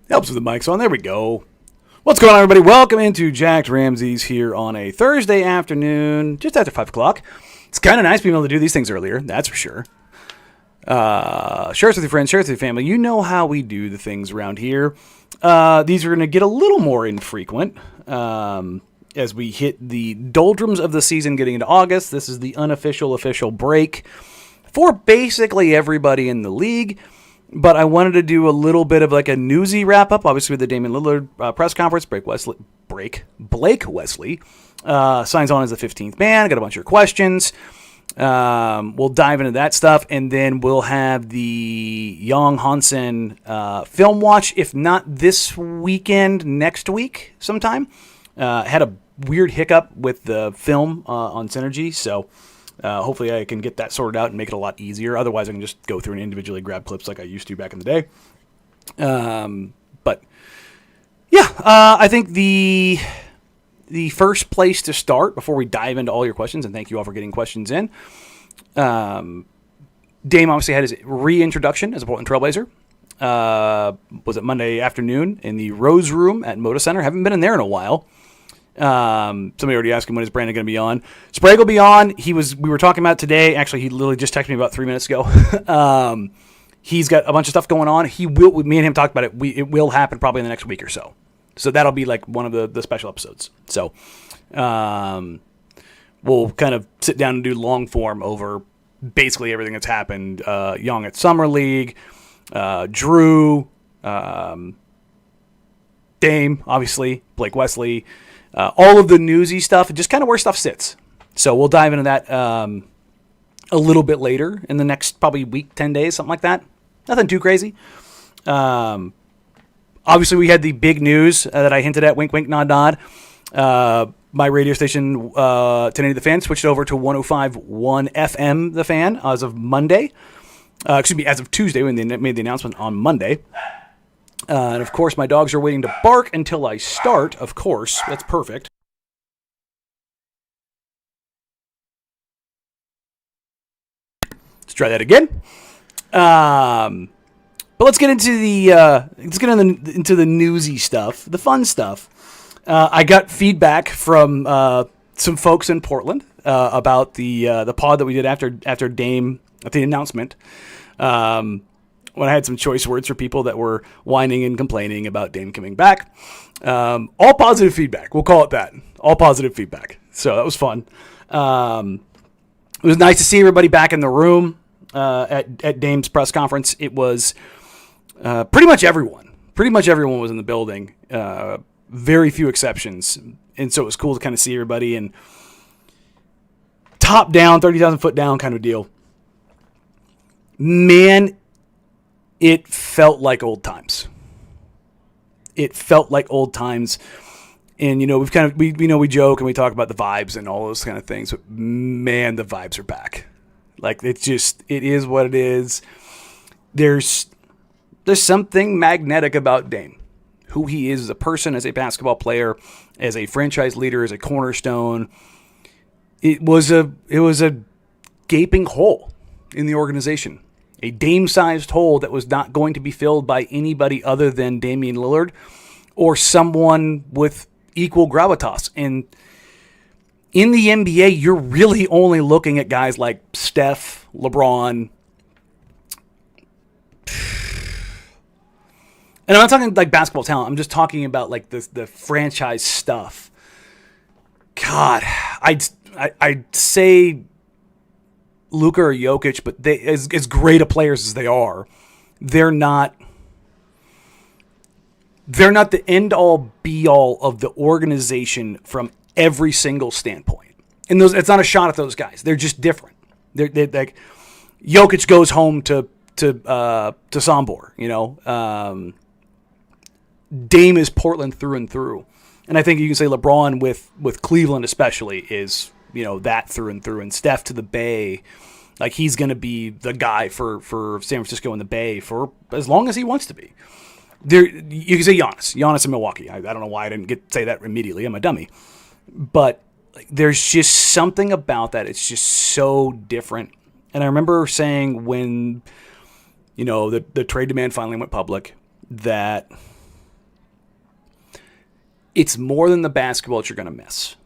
Helps with the mics on. There we go. What's going on, everybody? Welcome into Jacked Ramsays here on a Thursday afternoon, just after 5 o'clock. It's kind of nice being able to do these things earlier, that's for sure. Share it with your friends, share it with your family. You know how we do the things around here. These are going to get a little more infrequent as we hit the doldrums of the season getting into August. This is the official break for basically everybody in the league. But I wanted to do a little bit of like a newsy wrap-up, obviously with the Damian Lillard press conference. Blake Wesley signs on as the 15th man. I got a bunch of questions. We'll dive into that stuff, and then we'll have the Young Hansen film watch, if not this weekend, next week sometime. Had a weird hiccup with the film on Synergy, so... hopefully I can get that sorted out and make it a lot easier. Otherwise, I can just go through and individually grab clips like I used to back in the day. But yeah, I think the first place to start before we dive into all your questions, and thank you all for getting questions in. Dame obviously had his reintroduction as a Portland Trailblazer. Was it Monday afternoon in the Rose Room at Moda Center? Haven't been in there in a while. Somebody already asked him when is Brandon going to be on. Sprague will be on. We were talking about today. Actually, he literally just texted me about 3 minutes ago. He's got a bunch of stuff going on. Me and him talked about it. It will happen probably in the next week or so. So that'll be like one of the special episodes. So, we'll kind of sit down and do long form over basically everything that's happened. Young at Summer League, Drew, Dame, obviously, Blake Wesley, all of the newsy stuff, and just kind of where stuff sits. So we'll dive into that a little bit later in the next probably week, 10 days, something like that. Nothing too crazy. Obviously, we had the big news that I hinted at, wink, wink, nod, nod. My radio station, 1080 The Fan, switched over to 105.1 FM The Fan as of Monday. As of Tuesday when they made the announcement on Monday. And, of course, my dogs are waiting to bark until I start, of course. That's perfect. Let's try that again. But let's get into the newsy stuff, the fun stuff. I got feedback from some folks in Portland about the pod that we did after Dame, at the announcement. When I had some choice words for people that were whining and complaining about Dame coming back. All positive feedback. We'll call it that. All positive feedback. So that was fun. It was nice to see everybody back in the room at Dame's press conference. It was pretty much everyone. Pretty much everyone was in the building. Very few exceptions. And so it was cool to kind of see everybody and top down, 30,000 foot down kind of deal. Man, it felt like old times. It felt like old times. And, you know, we joke and we talk about the vibes and all those kind of things. But, man, the vibes are back. Like, it is what it is. There's something magnetic about Dame. Who he is as a person, as a basketball player, as a franchise leader, as a cornerstone. It was a gaping hole in the organization. A Dame-sized hole that was not going to be filled by anybody other than Damian Lillard or someone with equal gravitas. And in the NBA, you're really only looking at guys like Steph, LeBron. And I'm not talking like basketball talent. I'm just talking about like the franchise stuff. God, I'd say Luka or Jokic, but they as great a players as they are, they're not the end all be all of the organization from every single standpoint. And it's not a shot at those guys. They're just different. They're like Jokic goes home to Sombor, you know. Dame is Portland through and through. And I think you can say LeBron with Cleveland especially is, you know, that through and through. And Steph to the Bay, like he's going to be the guy for San Francisco and the Bay for as long as he wants to be. There, you can say Giannis in Milwaukee. I don't know why I didn't say that immediately. I'm a dummy. But like, there's just something about that. It's just so different. And I remember saying when, you know, the trade demand finally went public that It's more than the basketball that you're going to miss.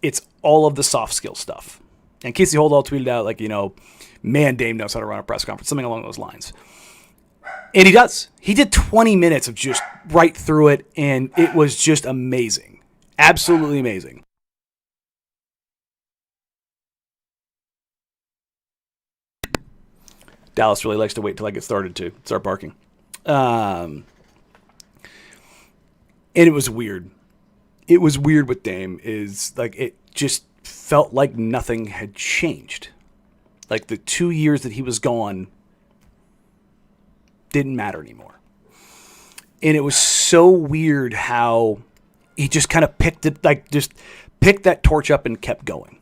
It's all of the soft skill stuff. And Casey Holdall tweeted out, like, man, Dame knows how to run a press conference, something along those lines. And he does. He did 20 minutes of just right through it, and it was just amazing. Absolutely amazing. Dallas really likes to wait till I get started to start barking. And it was weird. It was weird with Dame. It just felt like nothing had changed. Like the 2 years that he was gone didn't matter anymore. And it was so weird how he just kind of picked that torch up and kept going.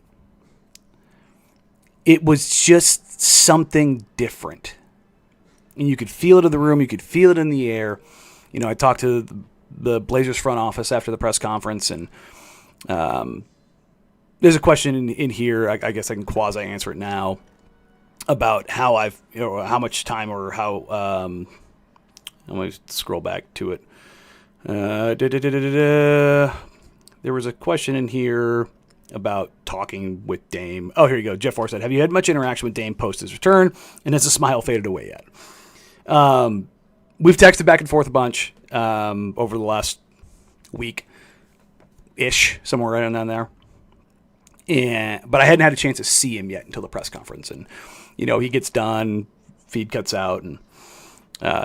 It was just something different. And you could feel it in the room. You could feel it in the air. I talked to the Blazers front office after the press conference, and there's a question in here. I guess I can quasi answer it now about how how much time or how. I'm going to scroll back to it. There was a question in here about talking with Dame. Oh, here you go. Jeff Orr said, have you had much interaction with Dame post his return? And has the smile faded away yet? We've texted back and forth a bunch over the last week-ish, somewhere right on there. But I hadn't had a chance to see him yet until the press conference. And, he gets done, feed cuts out, and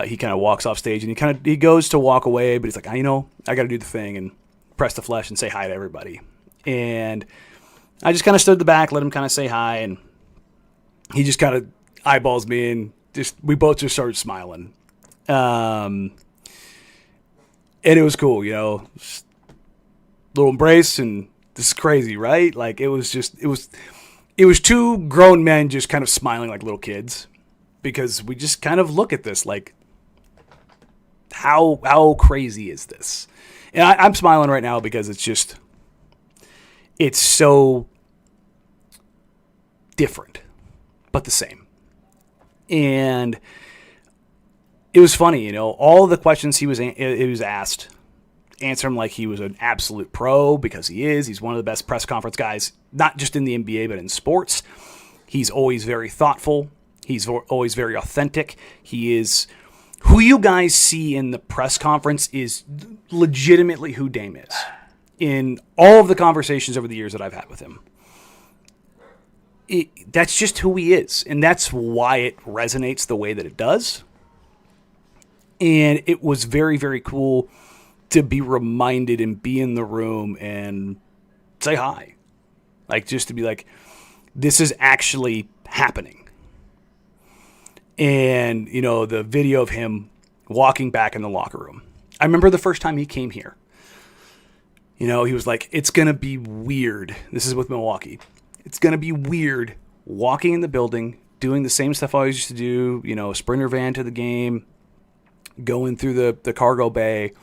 he kind of walks off stage. And he goes to walk away, but he's like, I got to do the thing and press the flesh and say hi to everybody. And I just kind of stood at the back, let him kind of say hi, and he just kind of eyeballs me, and we both just started smiling. And it was cool, little embrace, and this is crazy, right? Like it was two grown men just kind of smiling like little kids, because we just kind of look at this like, how crazy is this? And I'm smiling right now because it's so different, but the same. And it was funny, all the questions he was asked, answer him like he was an absolute pro, because he is. He's one of the best press conference guys, not just in the NBA, but in sports. He's always very thoughtful. He's always very authentic. He is who you guys see in the press conference is legitimately who Dame is. In all of the conversations over the years that I've had with him, that's just who he is. And that's why it resonates the way that it does. And it was very, very cool to be reminded and be in the room and say hi. Like, just to be like, this is actually happening. And, the video of him walking back in the locker room. I remember the first time he came here. He was like, it's going to be weird. This is with Milwaukee. It's going to be weird walking in the building, doing the same stuff I always used to do, sprinter van to the game, going through the cargo bay,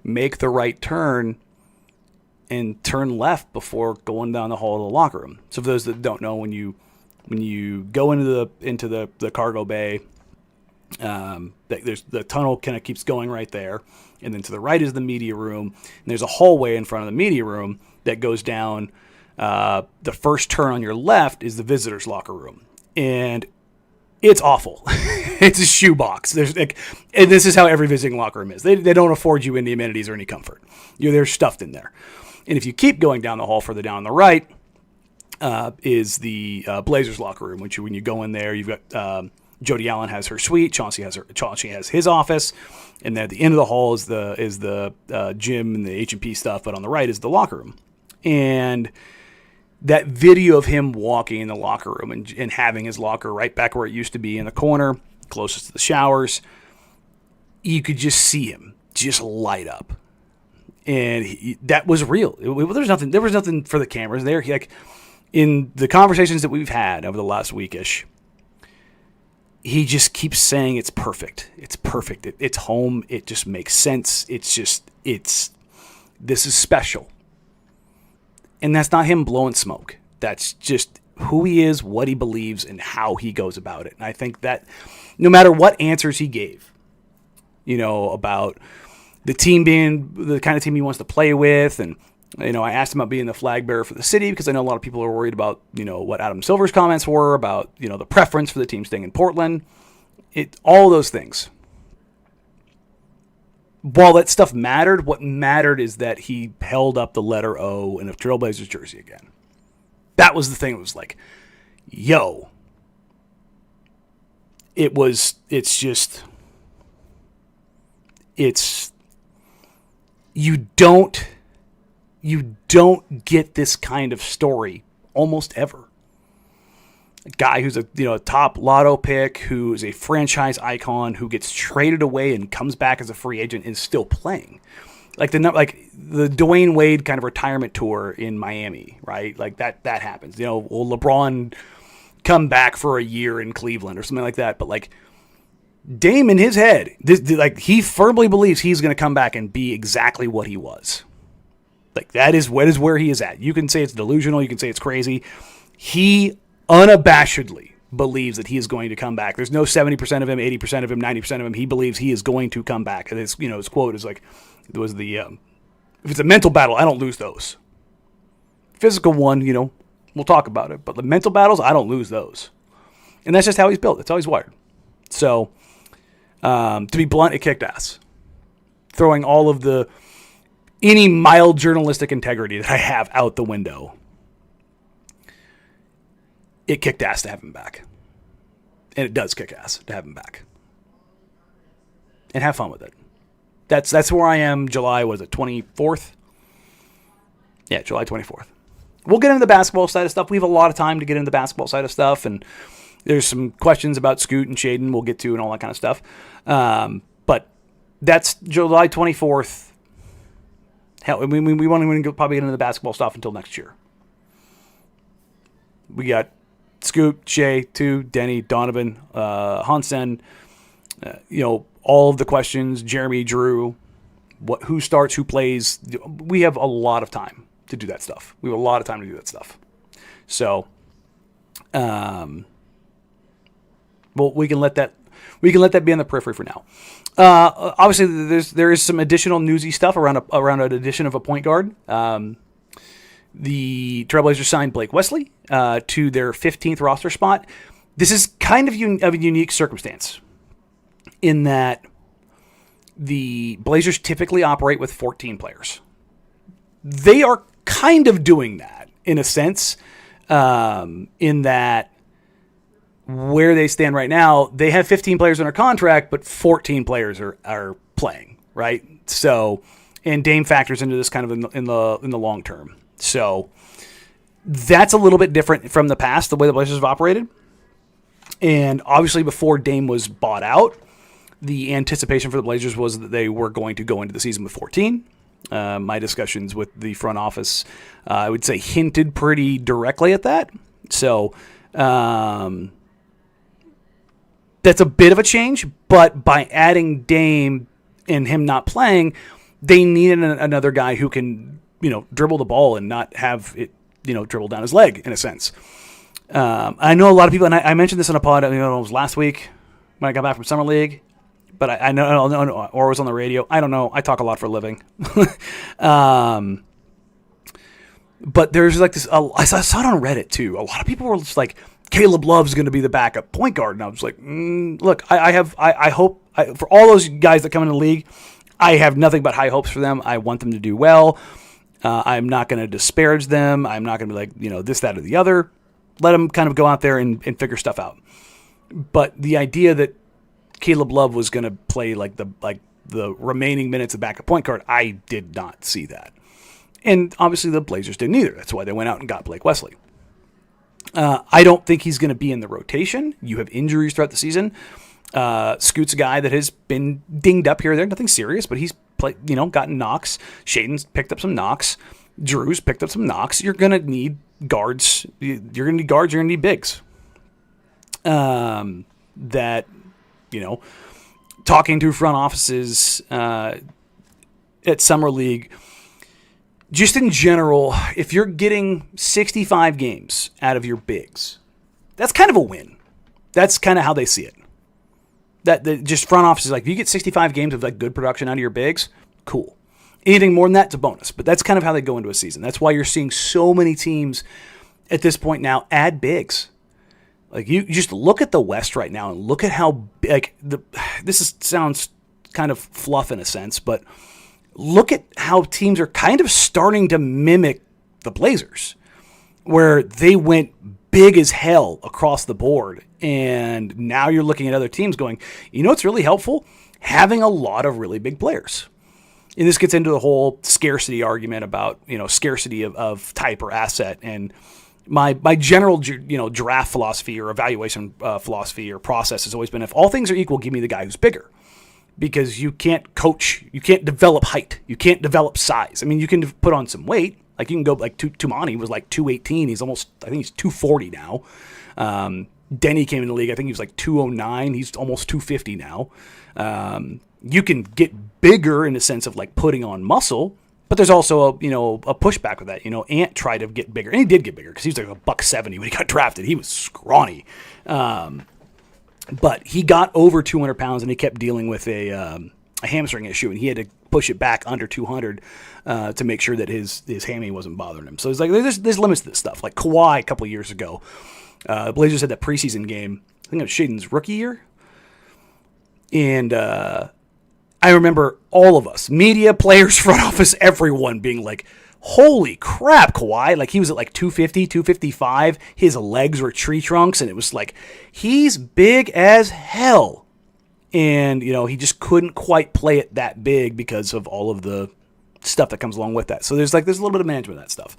make the right turn, and turn left before going down the hall of the locker room. So for those that don't know, when you go into the cargo bay, there's the tunnel kind of keeps going right there, and then to the right is the media room, and there's a hallway in front of the media room that goes down. The first turn on your left is the visitors' locker room, and it's awful. It's a shoebox. And this is how every visiting locker room is. They don't afford you any amenities or any comfort. They're stuffed in there. And if you keep going down the hall further down on the right, is the Blazers locker room, which when you go in there, you've got Jody Allen has her suite, Chauncey has his office, and then at the end of the hall is the gym and the H&P stuff, but on the right is the locker room. And that video of him walking in the locker room and having his locker right back where it used to be in the corner, closest to the showers, you could just see him just light up. And that was real. There was nothing for the cameras there. In the conversations that we've had over the last weekish, he just keeps saying it's perfect. It's perfect. It's home. It just makes sense. This is special. And that's not him blowing smoke. That's just who he is, what he believes, and how he goes about it. And I think that no matter what answers he gave, about the team being the kind of team he wants to play with. And, I asked him about being the flag bearer for the city because I know a lot of people are worried about, what Adam Silver's comments were about, the preference for the team staying in Portland. All those things. While that stuff mattered, what mattered is that he held up the letter O in a Trailblazers jersey again. That was the thing. It was like, yo. You don't get this kind of story almost ever. A guy who's a top lotto pick, who is a franchise icon, who gets traded away and comes back as a free agent and is still playing. Like the Dwayne Wade kind of retirement tour in Miami, right? Like that happens. Will LeBron come back for a year in Cleveland or something like that? But like Dame in his head, he firmly believes he's going to come back and be exactly what he was. Like that is where he is at. You can say it's delusional, you can say it's crazy. He unabashedly believes that he is going to come back. There's no 70% of him, 80% of him, 90% of him. He believes he is going to come back. And his quote is like, it was if it's a mental battle, I don't lose those. Physical one, we'll talk about it. But the mental battles, I don't lose those. And that's just how he's built. That's how he's wired. So, to be blunt, it kicked ass. Throwing all of any mild journalistic integrity that I have out the window. It kicked ass to have him back. And it does kick ass to have him back. And have fun with it. That's where I am July, 24th? Yeah, July 24th. We'll get into the basketball side of stuff. We have a lot of time to get into the basketball side of stuff. And there's some questions about Scoot and Shaden we'll get to and all that kind of stuff. But that's July 24th. Hell, we won't even probably get into the basketball stuff until next year. We got Scoot, Shea, Tu, Denny, Donovan, Hansen, all of the questions, Jeremy, Drew, who starts, who plays. We have a lot of time to do that stuff. So, we can let that be on the periphery for now. Obviously, there is some additional newsy stuff around an addition of a point guard. The Trailblazers signed Blake Wesley to their 15th roster spot. This is kind of a unique circumstance in that the Blazers typically operate with 14 players. They are kind of doing that in a sense, in that where they stand right now, they have 15 players under contract, but 14 players are playing, right? So, and Dame factors into this kind of in the long term. So that's a little bit different from the past, the way the Blazers have operated. And obviously before Dame was bought out, the anticipation for the Blazers was that they were going to go into the season with 14. My discussions with the front office, I would say, hinted pretty directly at that. So that's a bit of a change, but by adding Dame and him not playing, they needed another guy who can, dribble the ball and not have it, dribble down his leg, in a sense. I know a lot of people, and I mentioned this in a pod, it was last week when I got back from Summer League, but I know, or it was on the radio. I don't know. I talk a lot for a living. But there's like this, I saw it on Reddit too. A lot of people were just like, Caleb Love's going to be the backup point guard. And I was like, look, I hope for all those guys that come into the league, I have nothing but high hopes for them. I want them to do well. I'm not going to disparage them. I'm not going to be like, this, that, or the other. Let them kind of go out there and figure stuff out. But the idea that Caleb Love was going to play like the remaining minutes of backup point guard, I did not see that. And obviously the Blazers didn't either. That's why they went out and got Blake Wesley. I don't think he's going to be in the rotation. You have injuries throughout the season. Scoot's a guy that has been dinged up here or there. Nothing serious, but he's played, gotten knocks. Shaden's picked up some knocks. Drew's picked up some knocks. You're going to need guards. You're going to need guards. You're going to need bigs. That, talking to front offices at Summer League, just in general, if you're getting 65 games out of your bigs, that's kind of a win. That's kind of how they see it. That just front offices, like, if you get 65 games of like good production out of your bigs, Cool. Anything more than that, it's a bonus. But that's kind of how they go into a season. That's why you're seeing so many teams at this point now add bigs. Like you just look at the West right now and look at how sounds kind of fluff in a sense, but look at how teams are kind of starting to mimic the Blazers, where they went big as hell across the board. And now you're looking at other teams going, you know what's really helpful? Having a lot of really big players. And this gets into the whole scarcity argument about, scarcity of type or asset. And my general, draft philosophy or evaluation philosophy or process has always been, if all things are equal, give me the guy who's bigger. Because you can't coach, you can't develop height, you can't develop size. I mean, you can put on some weight. Like you can go like Tumani was like 218. I think he's 240 now. Denny came in the league. I think he was like 209. He's almost 250 now. You can get bigger in the sense of like putting on muscle, but there's also a pushback with that. Ant tried to get bigger, and he did get bigger because he was like $170 when he got drafted. He was scrawny. But he got over 200 pounds, and he kept dealing with a hamstring issue, and he had to push it back under 200 to make sure that his hammy wasn't bothering him. So it's like there's limits to this stuff. Like Kawhi a couple years ago, the Blazers had that preseason game. I think it was Shaedon's rookie year, and I remember all of us, media, players, front office, everyone being like, holy crap, Kawhi. Like, he was at like 250, 255. His legs were tree trunks, and it was like, he's big as hell. And, he just couldn't quite play it that big because of all of the stuff that comes along with that. So there's a little bit of management of that stuff.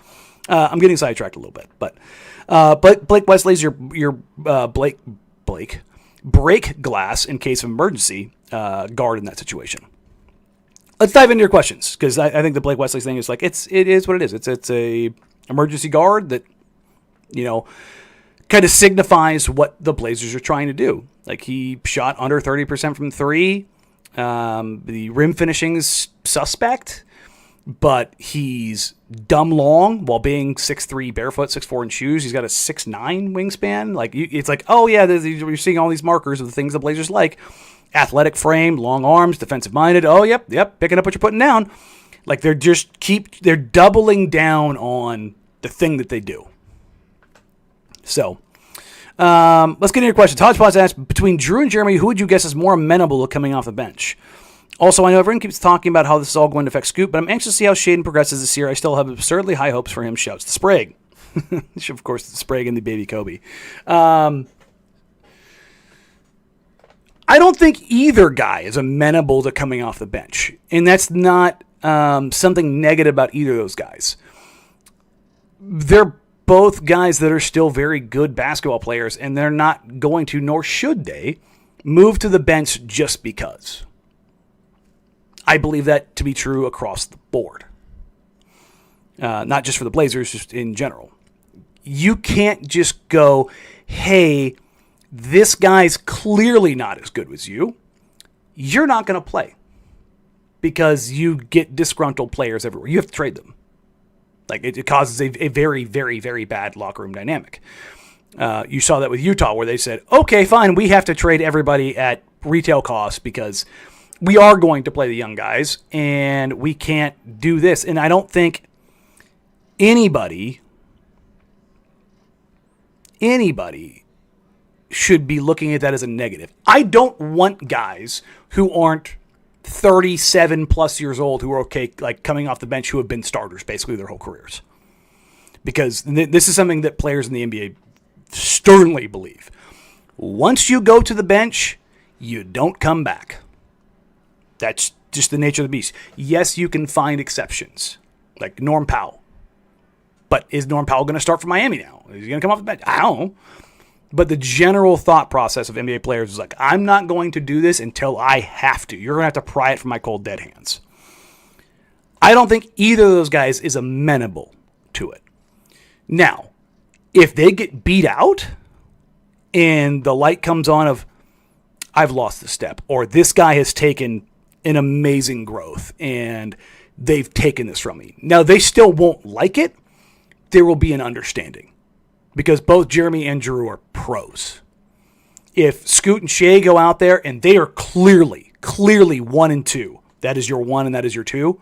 I'm getting sidetracked a little bit. But Blake Wesley's your break glass in case of emergency guard in that situation. Let's dive into your questions, because I think the Blake Wesley thing is like, it is what it is. It's a emergency guard that, kind of signifies what the Blazers are trying to do. Like, he shot under 30% from three. The rim finishing is suspect, but he's dumb long while being 6'3", barefoot, 6'4" in shoes. He's got a 6'9" wingspan. Like, it's like, oh yeah, you're seeing all these markers of the things the Blazers like. Athletic frame, long arms, defensive-minded. Oh, yep, picking up what you're putting down. Like, they're doubling down on the thing that they do. So, let's get into your questions. Hodgepodge asked, between Drew and Jeremy, who would you guess is more amenable to coming off the bench? Also, I know everyone keeps talking about how this is all going to affect Scoot, but I'm anxious to see how Shaedon progresses this year. I still have absurdly high hopes for him. Shouts to Sprague. Of course, Sprague and the baby Kobe. I don't think either guy is amenable to coming off the bench. And that's not something negative about either of those guys. They're both guys that are still very good basketball players, and they're not going to, nor should they, move to the bench just because. I believe that to be true across the board. Not just for the Blazers, just in general. You can't just go, hey, this guy's clearly not as good as you. You're not going to play because you get disgruntled players everywhere. You have to trade them. Like, it causes a very, very, very bad locker room dynamic. You saw that with Utah, where they said, okay, fine, we have to trade everybody at retail cost because we are going to play the young guys and we can't do this. And I don't think anybody should be looking at that as a negative. I don't want guys who aren't 37 plus years old who are okay, like coming off the bench, who have been starters basically their whole careers. Because this is something that players in the NBA sternly believe. Once you go to the bench, you don't come back. That's just the nature of the beast. Yes, you can find exceptions, like Norm Powell. But is Norm Powell going to start for Miami now? Is he going to come off the bench? I don't know. But the general thought process of NBA players is like, I'm not going to do this until I have to. You're going to have to pry it from my cold, dead hands. I don't think either of those guys is amenable to it. Now, if they get beat out and the light comes on of, I've lost the step, or this guy has taken an amazing growth and they've taken this from me. Now, they still won't like it. There will be an understanding. Because both Jeremy and Drew are pros. If Scoot and Shea go out there and they are clearly 1 and 2, that is your 1 and that is your 2.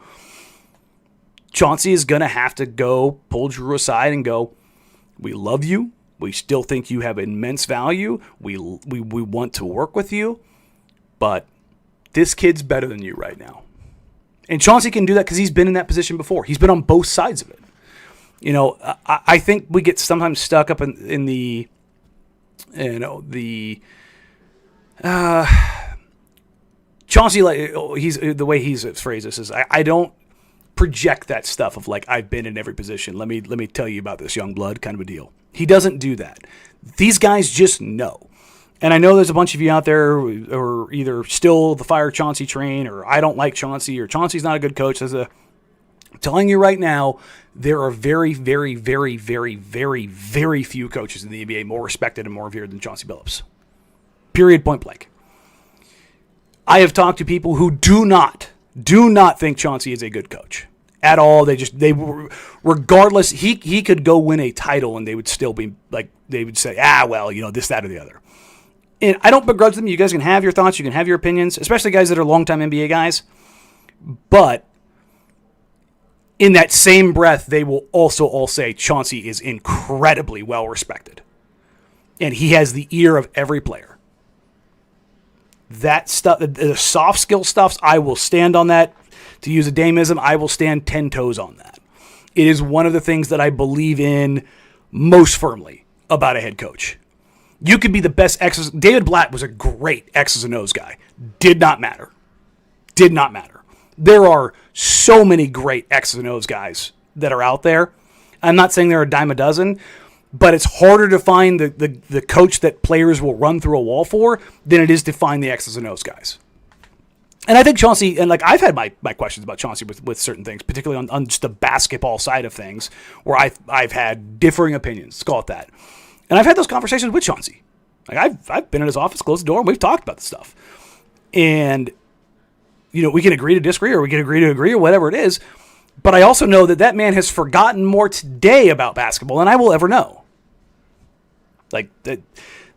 Chauncey is going to have to go pull Drew aside and go, we love you. We still think you have immense value. We want to work with you, but this kid's better than you right now. And Chauncey can do that because he's been in that position before. He's been on both sides of it. You know, I think we get sometimes stuck up in the, you know, the Chauncey, like he's the way he's phrased this is I don't project that stuff of like I've been in every position. Let me tell you about this young blood kind of a deal. He doesn't do that. These guys just know. And I know there's a bunch of you out there who are either still the fire Chauncey train or I don't like Chauncey or Chauncey's not a good coach. I'm telling you right now, there are very, very, very, very, very, very few coaches in the NBA more respected and more revered than Chauncey Billups. Period, point blank. I have talked to people who do not think Chauncey is a good coach at all. Regardless, he could go win a title and they would still be like, they would say, well, you know, this, that, or the other. And I don't begrudge them. You guys can have your thoughts. You can have your opinions, especially guys that are longtime NBA guys. But in that same breath, they will also all say Chauncey is incredibly well respected. And he has the ear of every player. That stuff, the soft skill stuffs, I will stand on that. To use a Dameism, I will stand 10 toes on that. It is one of the things that I believe in most firmly about a head coach. You could be the best X's. David Blatt was a great X's and O's guy. Did not matter. Did not matter. There are so many great X's and O's guys that are out there. I'm not saying there are a dime a dozen, but it's harder to find the coach that players will run through a wall for than it is to find the X's and O's guys. And I think Chauncey, and like I've had my questions about Chauncey with certain things, particularly on just the basketball side of things, where I've had differing opinions. Let's call it that. And I've had those conversations with Chauncey. Like I've been in his office, closed the door, and we've talked about the stuff. And you know, we can agree to disagree, or we can agree to agree, or whatever it is. But I also know that man has forgotten more today about basketball than I will ever know. Like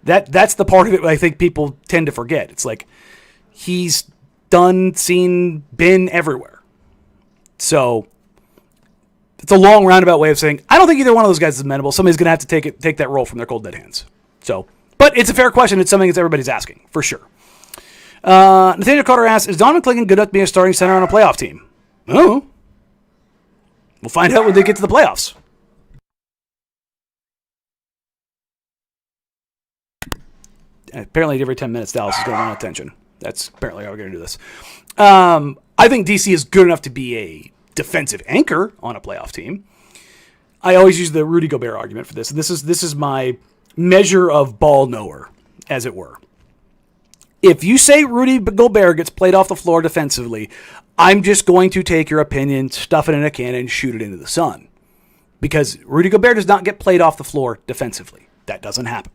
that's the part of it I think people tend to forget. It's like he's done, seen, been everywhere. So it's a long roundabout way of saying I don't think either one of those guys is amenable. Somebody's going to have to take that role from their cold dead hands. So, but it's a fair question. It's something that everybody's asking for sure. Nathaniel Carter asks, "Is Donovan Clingan good enough to be a starting center on a playoff team?" Oh, we'll find out when they get to the playoffs. Apparently, every 10 minutes, Dallas is going to run out of tension. That's apparently how we're going to do this. I think DC is good enough to be a defensive anchor on a playoff team. I always use the Rudy Gobert argument for this. This is my measure of ball knower, as it were. If you say Rudy Gobert gets played off the floor defensively, I'm just going to take your opinion, stuff it in a can, and shoot it into the sun. Because Rudy Gobert does not get played off the floor defensively. That doesn't happen.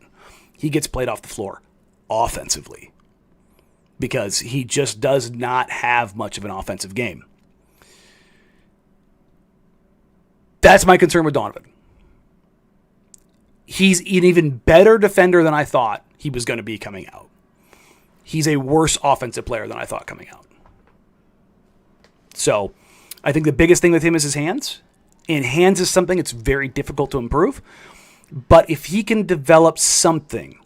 He gets played off the floor offensively. Because he just does not have much of an offensive game. That's my concern with Donovan. He's an even better defender than I thought he was going to be coming out. He's a worse offensive player than I thought coming out. So, I think the biggest thing with him is his hands. And hands is something that's very difficult to improve. But if he can develop something,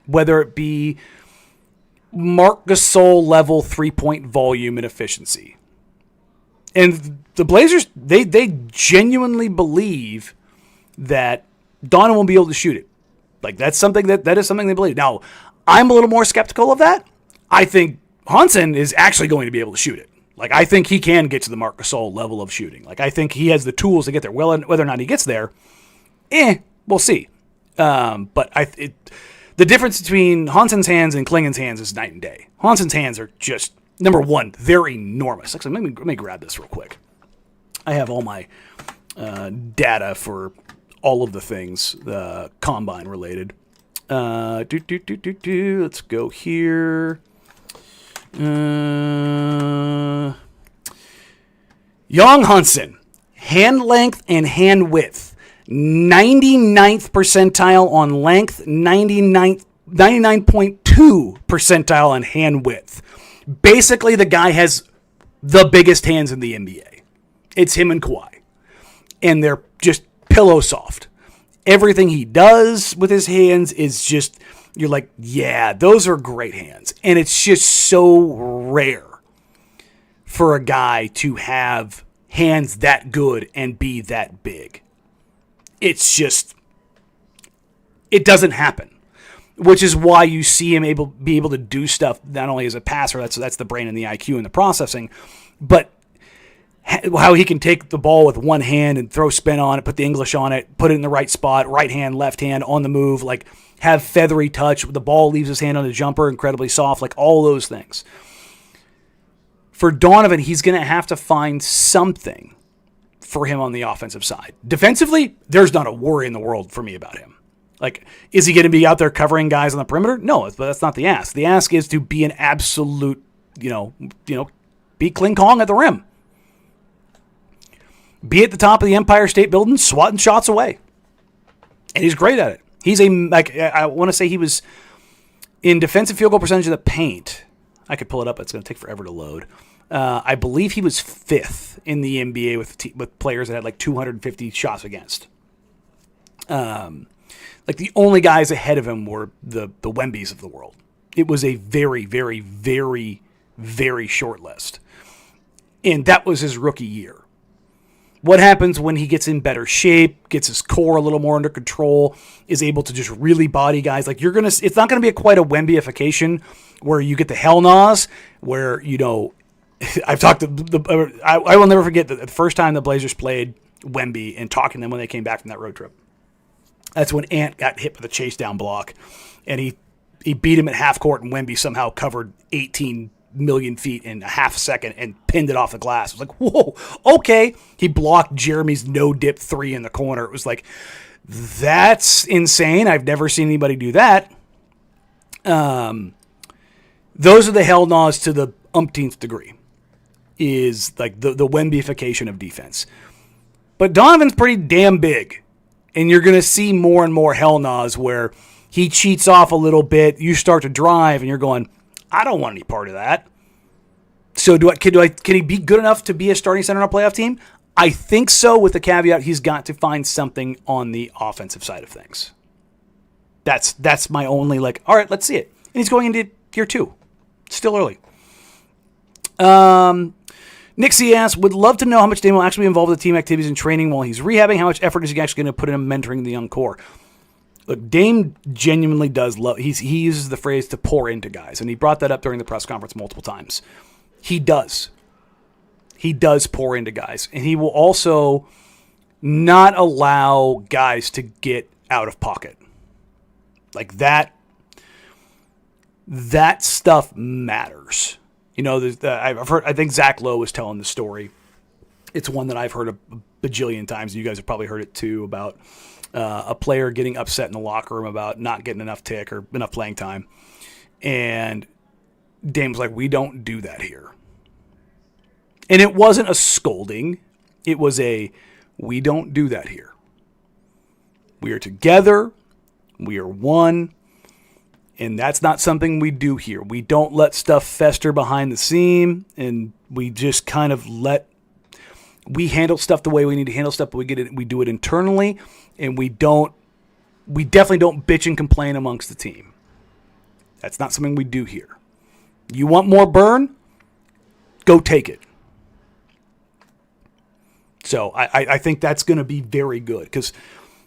whether it be Marc Gasol level 3-point volume and efficiency. And the Blazers, they genuinely believe that Donovan will be able to shoot it. Like that's something that is something they believe. Now, I'm a little more skeptical of that. I think Hansen is actually going to be able to shoot it. Like I think he can get to the Marc Gasol level of shooting. Like I think he has the tools to get there. Well, whether or not he gets there, we'll see. But the difference between Hansen's hands and Clingan's hands is night and day. Hansen's hands are just, number one, they're enormous. Actually, let me grab this real quick. I have all my data for all of the things combine related. Let's go here. Young Hansen, hand length and hand width. 99th percentile on length, 99.2 percentile on hand width. Basically, the guy has the biggest hands in the NBA. It's him and Kawhi. And they're just pillow soft. Everything he does with his hands is just, you're like, yeah, those are great hands. And it's just so rare for a guy to have hands that good and be that big. It's just, it doesn't happen. Which is why you see him be able to do stuff not only as a passer, that's the brain and the IQ and the processing, but how he can take the ball with one hand and throw spin on it, put the English on it, put it in the right spot, right hand, left hand, on the move, like have feathery touch. The ball leaves his hand on the jumper, incredibly soft, like all those things. For Donovan, he's going to have to find something for him on the offensive side. Defensively, there's not a worry in the world for me about him. Like, is he going to be out there covering guys on the perimeter? No, but that's not the ask. The ask is to be an absolute, be King Kong at the rim. Be at the top of the Empire State Building, swatting shots away. And he's great at it. I want to say he was in defensive field goal percentage of the paint. I could pull it up. It's going to take forever to load. I believe he was 5th in the NBA with players that had like 250 shots against. Like the only guys ahead of him were the Wembys of the world. It was a very, very, very, very short list. And that was his rookie year. What happens when he gets in better shape, gets his core a little more under control, is able to just really body guys? Like it's not going to be quite a Wembyification where you get the hell nos, where, I've talked to I will never forget the first time the Blazers played Wemby and talking to them when they came back from that road trip. That's when Ant got hit with a chase down block, and he beat him at half court, and Wemby somehow covered 18 million feet in a half second and pinned it off the glass. It was like, whoa, okay. He blocked Jeremy's no-dip 3 in the corner. It was like, that's insane. I've never seen anybody do that. Those are the hell nos to the umpteenth degree, is like the Wembyification of defense. But Donovan's pretty damn big. And you're going to see more and more hell nos where he cheats off a little bit. You start to drive, and you're going, I don't want any part of that. So can he be good enough to be a starting center on a playoff team? I think so, with the caveat he's got to find something on the offensive side of things. That's my only, all right, let's see it. And he's going into year 2. Still early. Nixie asks, would love to know how much Dame will actually be involved with the team activities and training while he's rehabbing. How much effort is he actually going to put in mentoring the young core? Look, Dame genuinely does love, he uses the phrase to pour into guys, and he brought that up during the press conference multiple times. He does. He does pour into guys, and he will also not allow guys to get out of pocket. Like that stuff matters. I've heard. I think Zach Lowe was telling the story. It's one that I've heard a bajillion times. You guys have probably heard it too, about a player getting upset in the locker room about not getting enough tick or enough playing time, and Dame's like, "We don't do that here." And it wasn't a scolding; it was "We don't do that here. We are together. We are one." And that's not something we do here. We don't let stuff fester behind the seam, and we just kind of we handle stuff the way we need to handle stuff, but we do it internally, and we definitely don't bitch and complain amongst the team. That's not something we do here. You want more burn? Go take it. So I think that's going to be very good, because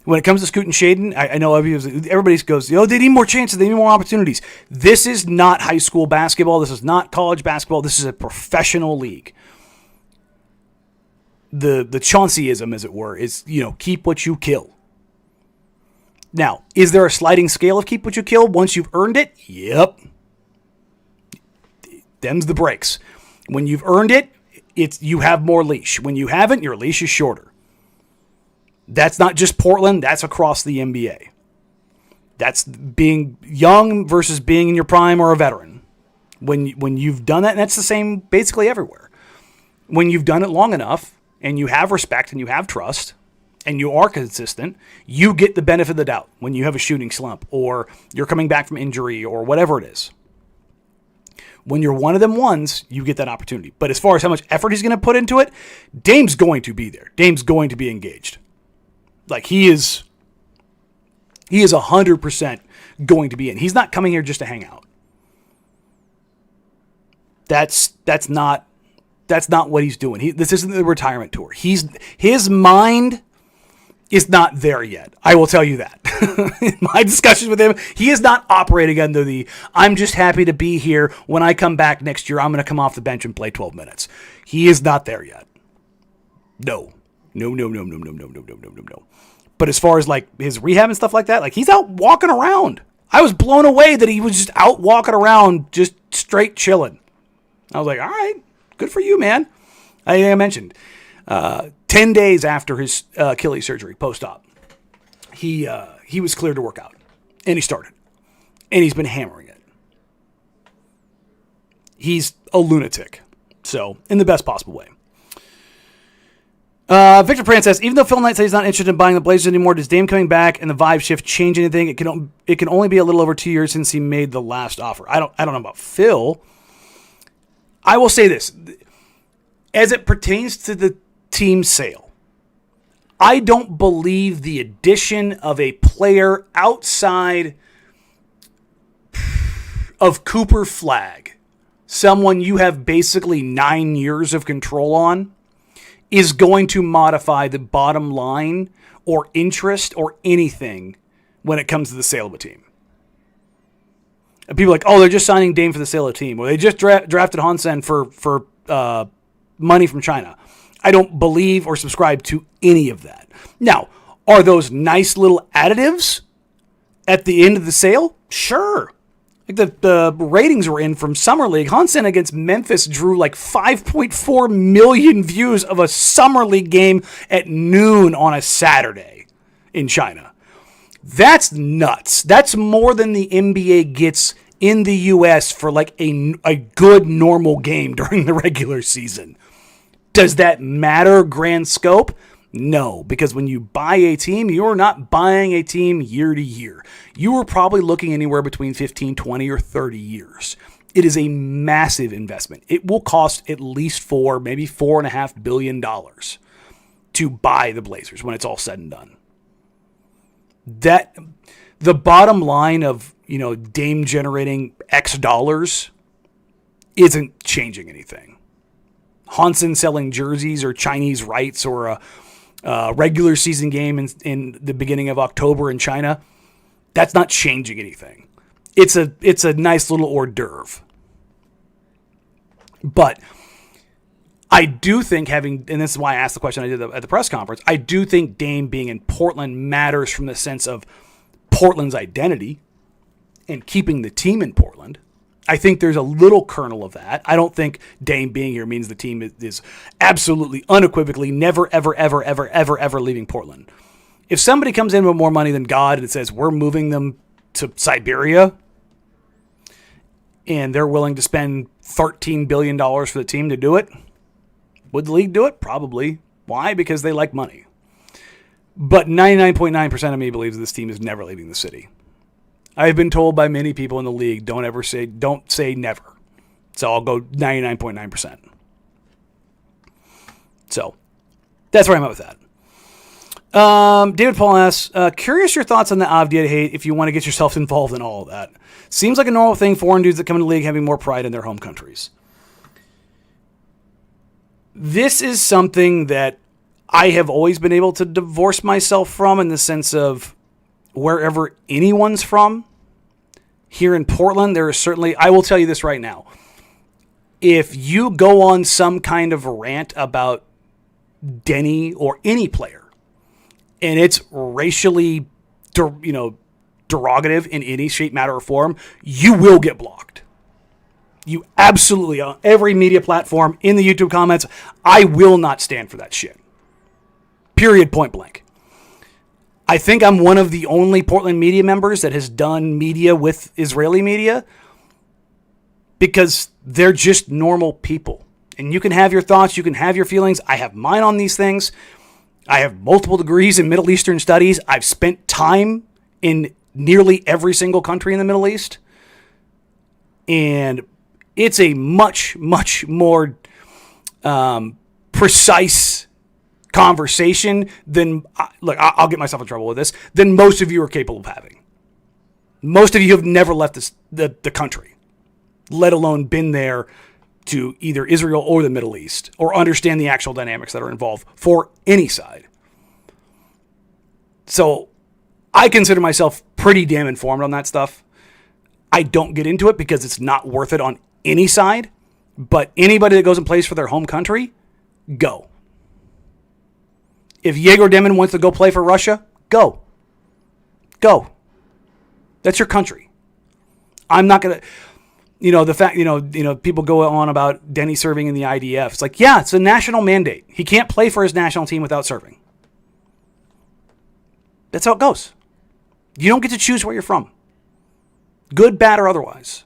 when it comes to Scoot and Shaden, I know everybody goes, they need more chances, they need more opportunities. This is not high school basketball. This is not college basketball. This is a professional league. The Chaunceyism, as it were, is, keep what you kill. Now, is there a sliding scale of keep what you kill once you've earned it? Yep. Them's the breaks. When you've earned it, you have more leash. When you haven't, your leash is shorter. That's not just Portland. That's across the NBA. That's being young versus being in your prime or a veteran. When you've done that, and that's the same basically everywhere. When you've done it long enough, and you have respect, and you have trust, and you are consistent, you get the benefit of the doubt when you have a shooting slump, or you're coming back from injury, or whatever it is. When you're one of them ones, you get that opportunity. But as far as how much effort he's going to put into it, Dame's going to be there. Dame's going to be engaged. Like, he is 100% going to be in. He's not coming here just to hang out. That's not what he's doing. This isn't the retirement tour. His mind is not there yet. I will tell you that. In my discussions with him, he is not operating under the, I'm just happy to be here. When I come back next year, I'm going to come off the bench and play 12 minutes. He is not there yet. No. But as far as like his rehab and stuff like that, like he's out walking around. I was blown away that he was just out walking around, just straight chilling. I was like, all right, good for you, man. I mentioned 10 days after his Achilles surgery, post-op, he was cleared to work out, and he started, and he's been hammering it. He's a lunatic, so in the best possible way. Victor Pran says, even though Phil Knight says he's not interested in buying the Blazers anymore, does Dame coming back and the vibe shift change anything? It can only be a little over 2 years since he made the last offer. I don't know about Phil. I will say this. As it pertains to the team sale, I don't believe the addition of a player outside of Cooper Flagg, someone you have basically 9 years of control on, is going to modify the bottom line or interest or anything when it comes to the sale of a team. And people are like, oh, they're just signing Dame for the sale of a team. Or they just drafted Hansen for money from China. I don't believe or subscribe to any of that. Now, are those nice little additives at the end of the sale? Sure. Like the ratings were in from Summer League. Hansen against Memphis drew like 5.4 million views of a Summer League game at noon on a Saturday in China. That's nuts. That's more than the NBA gets in the U.S. for like a good normal game during the regular season. Does that matter grand scope? No, because when you buy a team, you're not buying a team year to year. You are probably looking anywhere between 15, 20, or 30 years. It is a massive investment. It will cost at least maybe $4.5 billion to buy the Blazers when it's all said and done. That the bottom line of, Dame generating X dollars isn't changing anything. Hansen selling jerseys or Chinese rights or a regular season game in the beginning of October in China, that's not changing anything. It's a nice little hors d'oeuvre. But I do think and this is why I asked the question I did at the press conference, I do think Dame being in Portland matters from the sense of Portland's identity and keeping the team in Portland. I think there's a little kernel of that. I don't think Dame being here means the team is absolutely, unequivocally, never, ever, ever, ever, ever, ever leaving Portland. If somebody comes in with more money than God and says, we're moving them to Siberia, and they're willing to spend $13 billion for the team to do it, would the league do it? Probably. Why? Because they like money. But 99.9% of me believes this team is never leaving the city. I've been told by many people in the league, don't say never. So I'll go 99.9%. So that's where I'm at with that. David Paul asks, curious your thoughts on the Avdia hate if you want to get yourself involved in all of that. Seems like a normal thing, foreign dudes that come into the league having more pride in their home countries. This is something that I have always been able to divorce myself from in the sense of wherever anyone's from. Here in Portland, there is certainly, I will tell you this right now. If you go on some kind of rant about Denny or any player, and it's racially, derogative in any shape, matter, or form, you will get blocked. You absolutely, on every media platform, in the YouTube comments, I will not stand for that shit. Period, point blank. I think I'm one of the only Portland media members that has done media with Israeli media because they're just normal people. And you can have your thoughts, you can have your feelings. I have mine on these things. I have multiple degrees in Middle Eastern studies. I've spent time in nearly every single country in the Middle East. And It's a much, much more precise conversation than, look, I'll get myself in trouble with this, than most of you are capable of having. Most of you have never left the country, let alone been there to either Israel or the Middle East, or understand the actual dynamics that are involved for any side. So I consider myself pretty damn informed on that stuff. I don't get into it because it's not worth it on any side, but anybody that goes and plays for their home country, go. If Yegor Demmin wants to go play for Russia, go. Go. That's your country. I'm not going to, the fact, people go on about Denny serving in the IDF. It's like, yeah, it's a national mandate. He can't play for his national team without serving. That's how it goes. You don't get to choose where you're from. Good, bad, or otherwise.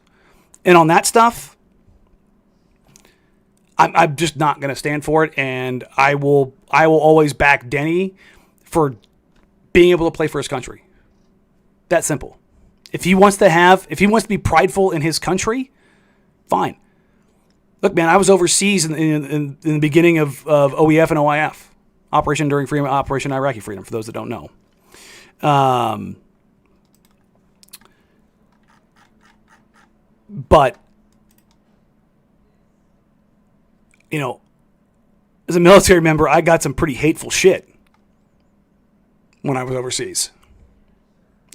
And on that stuff, I'm just not going to stand for it, and I will always back Denny for being able to play for his country. That simple. If he wants to be prideful in his country, fine. Look, man, I was overseas in the beginning of OEF and OIF, Operation Enduring Freedom, Operation Iraqi Freedom, for those that don't know. But as a military member, I got some pretty hateful shit when I was overseas.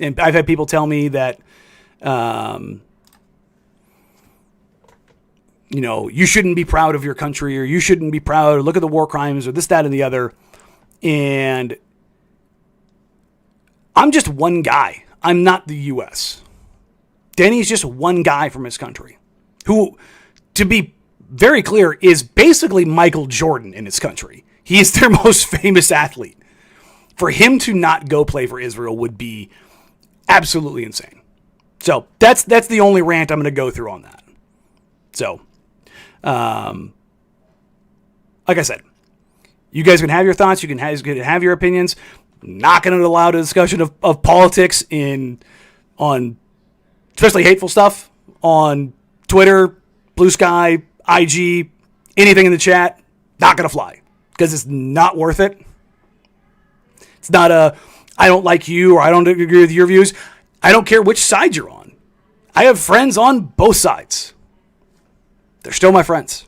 And I've had people tell me that, you shouldn't be proud of your country, or you shouldn't be proud, or look at the war crimes, or this, that, and the other. And I'm just one guy. I'm not the U.S. Denny's just one guy from his country who, to be very clear, is basically Michael Jordan in his country. He is their most famous athlete. For him to not go play for Israel would be absolutely insane. So that's the only rant I'm going to go through on that. So, like I said, you guys can have your thoughts. You can have your opinions. Not going to allow the discussion of politics on especially hateful stuff on Twitter, Blue Sky, IG, anything in the chat. Not going to fly because it's not worth it. It's not I don't like you, or I don't agree with your views. I don't care which side you're on. I have friends on both sides. They're still my friends.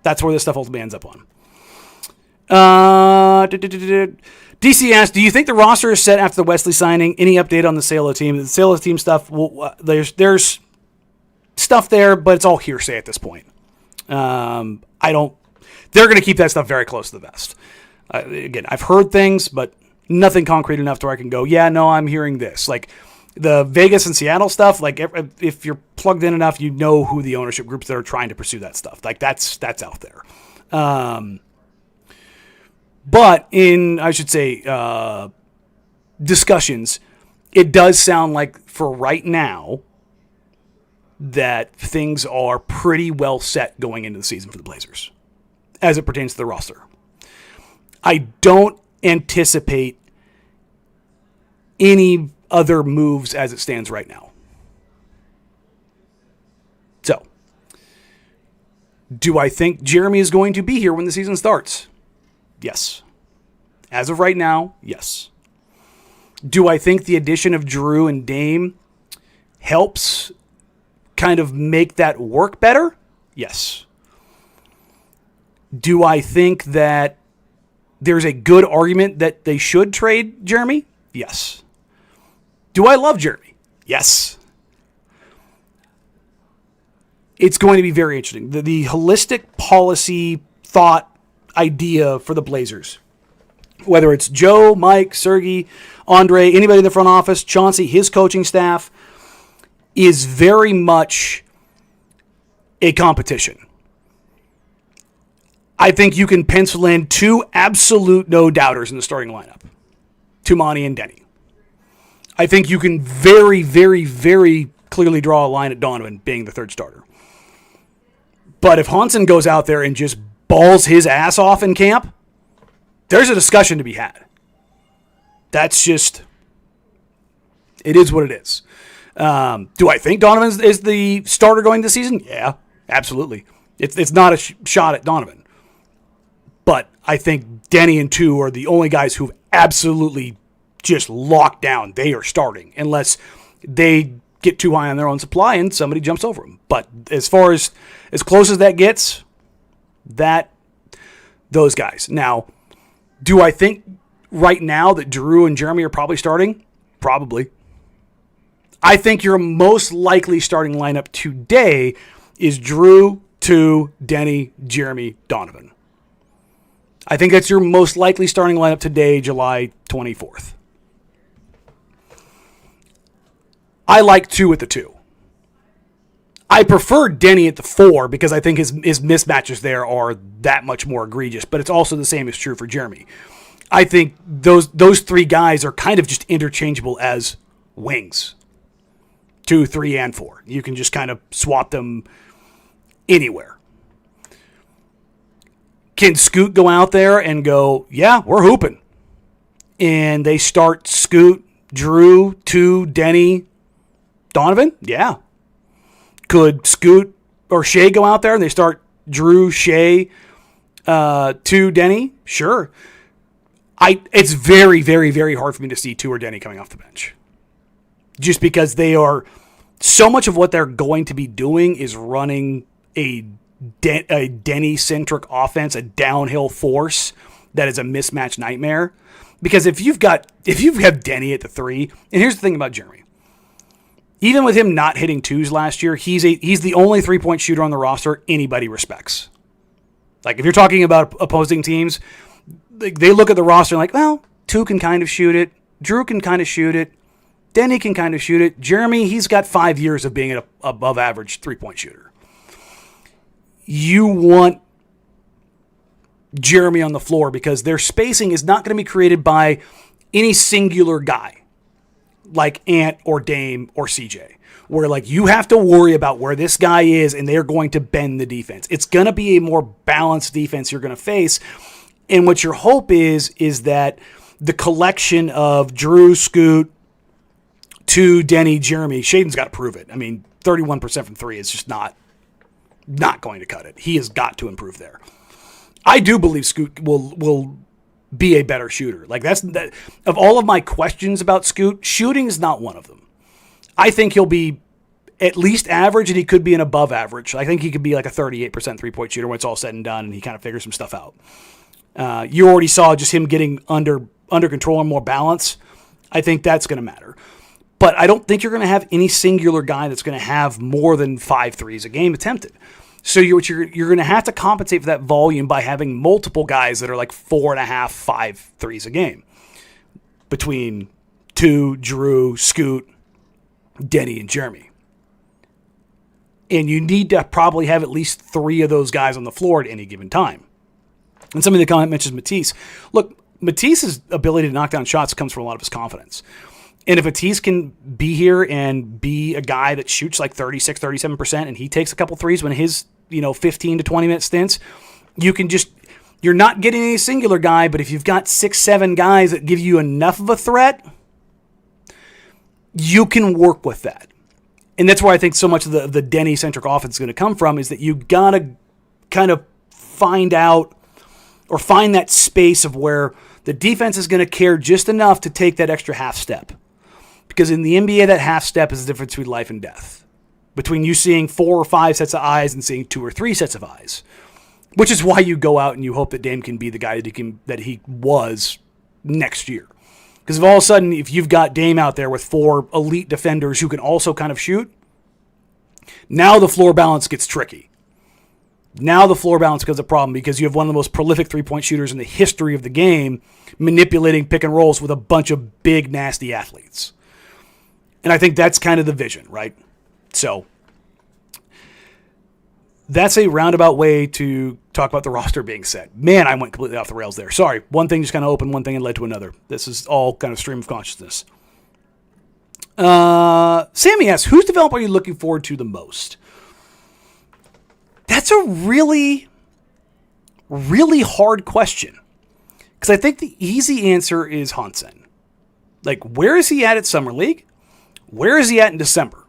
That's where this stuff ultimately ends up on. DC asked, do you think the roster is set after the Wesley signing? Any update on the sale of the team? The sale of the team stuff, there's stuff there, but it's all hearsay at this point. They're going to keep that stuff very close to the vest. Again, I've heard things, but nothing concrete enough to where I can go, yeah, no, I'm hearing this. Like the Vegas and Seattle stuff, like if you're plugged in enough, you know who the ownership groups that are trying to pursue that stuff. Like that's out there. But in, I should say, discussions, it does sound like for right now that things are pretty well set going into the season for the Blazers as it pertains to the roster. I don't anticipate any other moves as it stands right now. So, do I think Jeremy is going to be here when the season starts? Yes. As of right now, yes. Do I think the addition of Drew and Dame helps kind of make that work better? Yes. Do I think that there's a good argument that they should trade Jeremy? Yes. Do I love Jeremy? Yes. It's going to be very interesting. The holistic policy thought idea for the Blazers, whether it's Joe, Mike, Sergey, Andre, anybody in the front office, Chauncey, his coaching staff, is very much a competition. I think you can pencil in two absolute no-doubters in the starting lineup, Tumani and Denny. I think you can very, very, very clearly draw a line at Donovan being the third starter. But if Hansen goes out there and just balls his ass off in camp, there's a discussion to be had. That's just, it is what it is. Do I think Donovan is the starter going this season? Yeah, absolutely. It's not a shot at Donovan. But I think Denny and Tu are the only guys who've absolutely just locked down. They are starting unless they get too high on their own supply and somebody jumps over them. But as far as close as that gets, those guys. Now, do I think right now that Drew and Jeremy are probably starting? Probably. I think your most likely starting lineup today is Drew, Tu, Denny, Jeremy, Donovan. I think that's your most likely starting lineup today, July 24th. I like Tu at the 2. I prefer Denny at the 4 because I think his mismatches there are that much more egregious, but it's also the same is true for Jeremy. I think those 3 guys are kind of just interchangeable as wings. 2, 3, and 4. You can just kind of swap them anywhere. Can Scoot go out there and go, yeah, we're hooping? And they start Scoot, Drew, Tu, Denny, Donovan? Yeah. Could Scoot or Shea go out there and they start Drew, Shea, Tu, Denny? Sure. It's very, very, very hard for me to see Tu or Denny coming off the bench. Just because they are, so much of what they're going to be doing is running a Denny-centric offense, a downhill force that is a mismatch nightmare. Because if you have Denny at the 3, and here's the thing about Jeremy. Even with him not hitting 2s last year, he's the only 3-point shooter on the roster anybody respects. Like, if you're talking about opposing teams, they look at the roster and like, well, 2 can kind of shoot it. Drew can kind of shoot it. Denny can kind of shoot it. Jeremy, he's got 5 years of being an above-average 3-point shooter. You want Jeremy on the floor because their spacing is not going to be created by any singular guy like Ant or Dame or CJ, where like you have to worry about where this guy is and they're going to bend the defense. It's going to be a more balanced defense you're going to face. And what your hope is that the collection of Drew, Scoot, Tu, Denny, Jeremy, Shaden's got to prove it. I mean, 31% from 3 is just not going to cut it. He has got to improve there. I do believe Scoot will be a better shooter. Like that of all of my questions about Scoot, shooting is not one of them. I think he'll be at least average, and he could be an above average. I think he could be like a 38% 3-point shooter when it's all said and done, and he kind of figures some stuff out. You already saw just him getting under control and more balance. I think that's going to matter. But I don't think you're going to have any singular guy that's going to have more than 5 threes a game attempted. So you're going to have to compensate for that volume by having multiple guys that are like 4.5, 5 threes a game. Between Tu, Drew, Scoot, Denny, and Jeremy. And you need to probably have at least 3 of those guys on the floor at any given time. And somebody in the comment mentions Matisse. Look, Matisse's ability to knock down shots comes from a lot of his confidence. And if Matisse can be here and be a guy that shoots like 36, 37%, and he takes a couple threes when his 15 to 20 minute stints, you're not getting any singular guy, but if you've got 6, 7 guys that give you enough of a threat, you can work with that. And that's where I think so much of the Denny-centric offense is going to come from, is that you got to kind of find out or find that space of where the defense is going to care just enough to take that extra half step. Because in the NBA, that half step is the difference between life and death. Between you seeing 4 or 5 sets of eyes and seeing 2 or 3 sets of eyes. Which is why you go out and you hope that Dame can be the guy that he was next year. Because if all of a sudden, if you've got Dame out there with 4 elite defenders who can also kind of shoot, now the floor balance gets tricky. Now the floor balance becomes a problem because you have one of the most prolific 3-point shooters in the history of the game manipulating pick and rolls with a bunch of big, nasty athletes. And I think that's kind of the vision, right? So that's a roundabout way to talk about the roster being set. Man, I went completely off the rails there. Sorry. One thing just kind of opened one thing and led to another. This is all kind of stream of consciousness. Sammy asks, whose development are you looking forward to the most? That's a really, really hard question. Because I think the easy answer is Hansen. Like, where is he at Summer League? Where is he at in December?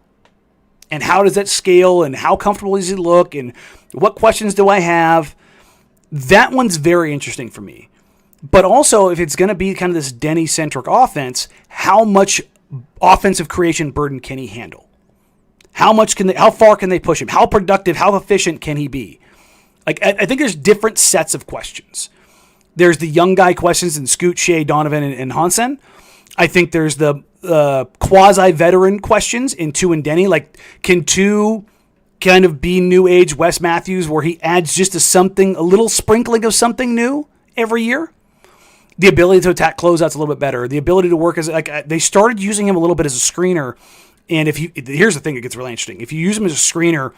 And how does that scale? And how comfortable does he look? And what questions do I have? That one's very interesting for me. But also, if it's going to be kind of this Denny-centric offense, how much offensive creation burden can he handle? How far can they push him? How productive, how efficient can he be? Like, I think there's different sets of questions. There's the young guy questions in Scoot, Shea, Donovan, and Hansen. I think there's the quasi-veteran questions in Tu and Denny. Like, can Tu kind of be new age Wes Matthews, where he adds just a little sprinkling of something new every year? The ability to attack closeouts a little bit better. The ability to work they started using him a little bit as a screener. And here's the thing that gets really interesting. If you use him as a screener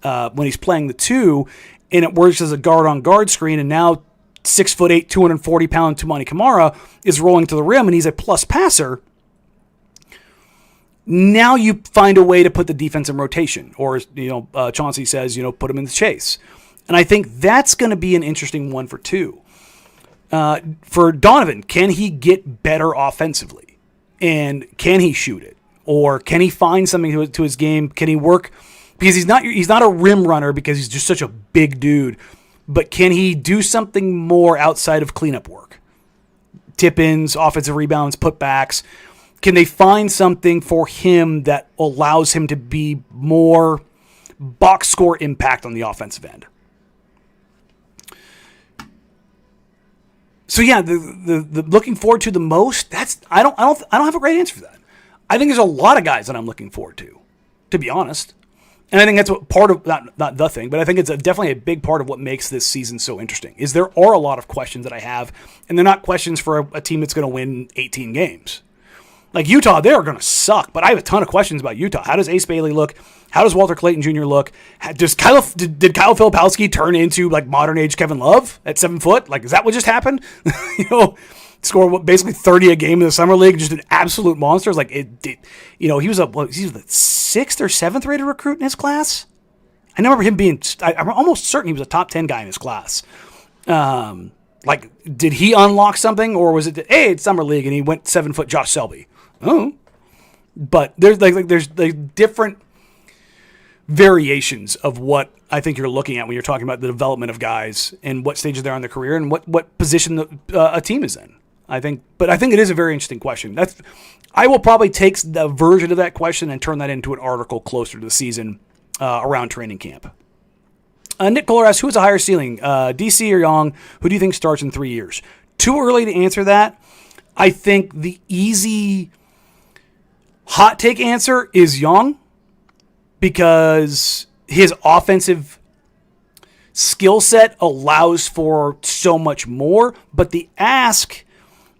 when he's playing the 2, and it works as a guard-on-guard screen, and now 6'8", 240-pound Tumani Kamara is rolling to the rim, and he's a plus passer, now you find a way to put the defense in rotation. Or, Chauncey says, put him in the chase. And I think that's going to be an interesting one for 2. For Donovan, can he get better offensively? And can he shoot it? Or can he find something to his game? Can he work? Because he's not a rim runner because he's just such a big dude. But can he do something more outside of cleanup work? Tip-ins, offensive rebounds, putbacks. Can they find something for him that allows him to be more box score impact on the offensive end? So yeah, the looking forward to the most. I don't have a great answer for that. I think there's a lot of guys that I'm looking forward to be honest. And I think that's what part of not the thing, but I think it's definitely a big part of what makes this season so interesting. Is there are a lot of questions that I have, and they're not questions for a team that's going to win 18 games. Like Utah, they are going to suck, but I have a ton of questions about Utah. How does Ace Bailey look? How does Walter Clayton Jr. look? Did Kyle Filipowski turn into like modern age Kevin Love at 7 foot? Like, is that what just happened? Score basically 30 a game in the summer league, just an absolute monster. Like he was the 6th or 7th rated recruit in his class. I remember him being. I'm almost certain he was a top 10 guy in his class. Like, did he unlock something, or was it it's summer league and he went 7 foot Josh Selby? Oh, but there's there's different variations of what I think you're looking at when you're talking about the development of guys and what stages they're on their career and what position a team is in. I think it is a very interesting question. I will probably take the version of that question and turn that into an article closer to the season around training camp. Nick Kohler asks, who has a higher ceiling, DC or Young? Who do you think starts in 3 years? Too early to answer that. I think the easy hot take answer is Young, because his offensive skill set allows for so much more, but the ask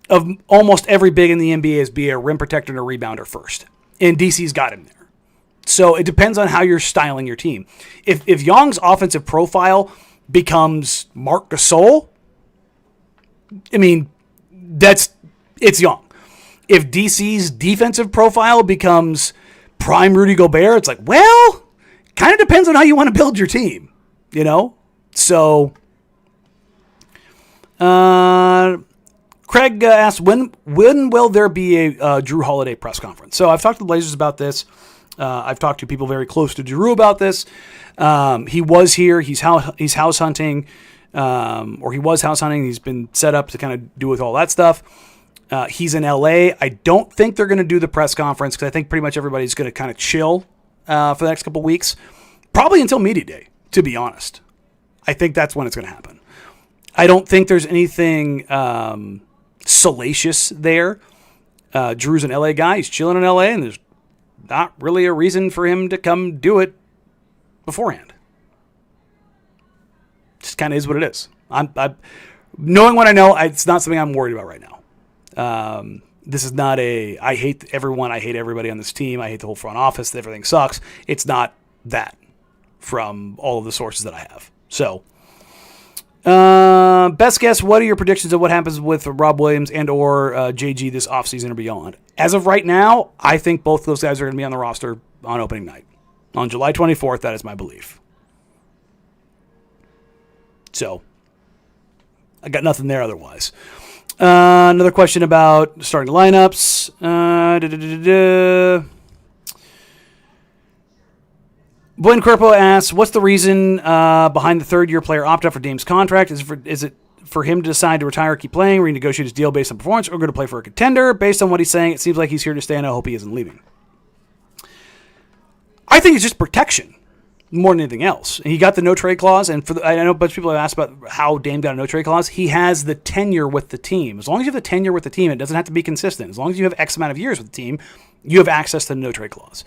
of almost every big in the NBA is be a rim protector and a rebounder first. And DC's got him there. So it depends on how you're styling your team. If Young's offensive profile becomes Marc Gasol, I mean, it's Young. If DC's defensive profile becomes prime Rudy Gobert, it's like, well, kind of depends on how you want to build your team, So, Craig asked, when will there be a Drew Holiday press conference? So I've talked to the Blazers about this. I've talked to people very close to Drew about this. He was here. He's house hunting, or he was house hunting. He's been set up to kind of do with all that stuff. He's in LA. I don't think they're going to do the press conference because I think pretty much everybody's going to kind of chill for the next couple of weeks, probably until media day, to be honest. I think that's when it's going to happen. I don't think there's anything salacious there. Drew's an LA guy. He's chilling in LA, and there's not really a reason for him to come do it beforehand. Just kind of is what it is. I'm knowing what I know, it's not something I'm worried about right now. This is not I hate everyone. I hate everybody on this team. I hate the whole front office. Everything sucks. It's not that from all of the sources that I have. So, best guess, what are your predictions of what happens with Rob Williams and or JG this offseason or beyond? As of right now, I think both those guys are going to be on the roster on opening night. On July 24th, that is my belief. So, I got nothing there otherwise. Another question about starting lineups. Buen Corpo asks, what's the reason behind the third-year player opt-out for Dame's contract? Is it for him to decide to retire, keep playing, renegotiate his deal based on performance, or go to play for a contender? Based on what he's saying, it seems like he's here to stay, and I hope he isn't leaving. I think it's just protection more than anything else. And he got the no-trade clause, and I know a bunch of people have asked about how Dame got a no-trade clause. He has the tenure with the team. As long as you have the tenure with the team, it doesn't have to be consistent. As long as you have X amount of years with the team, you have access to the no-trade clause.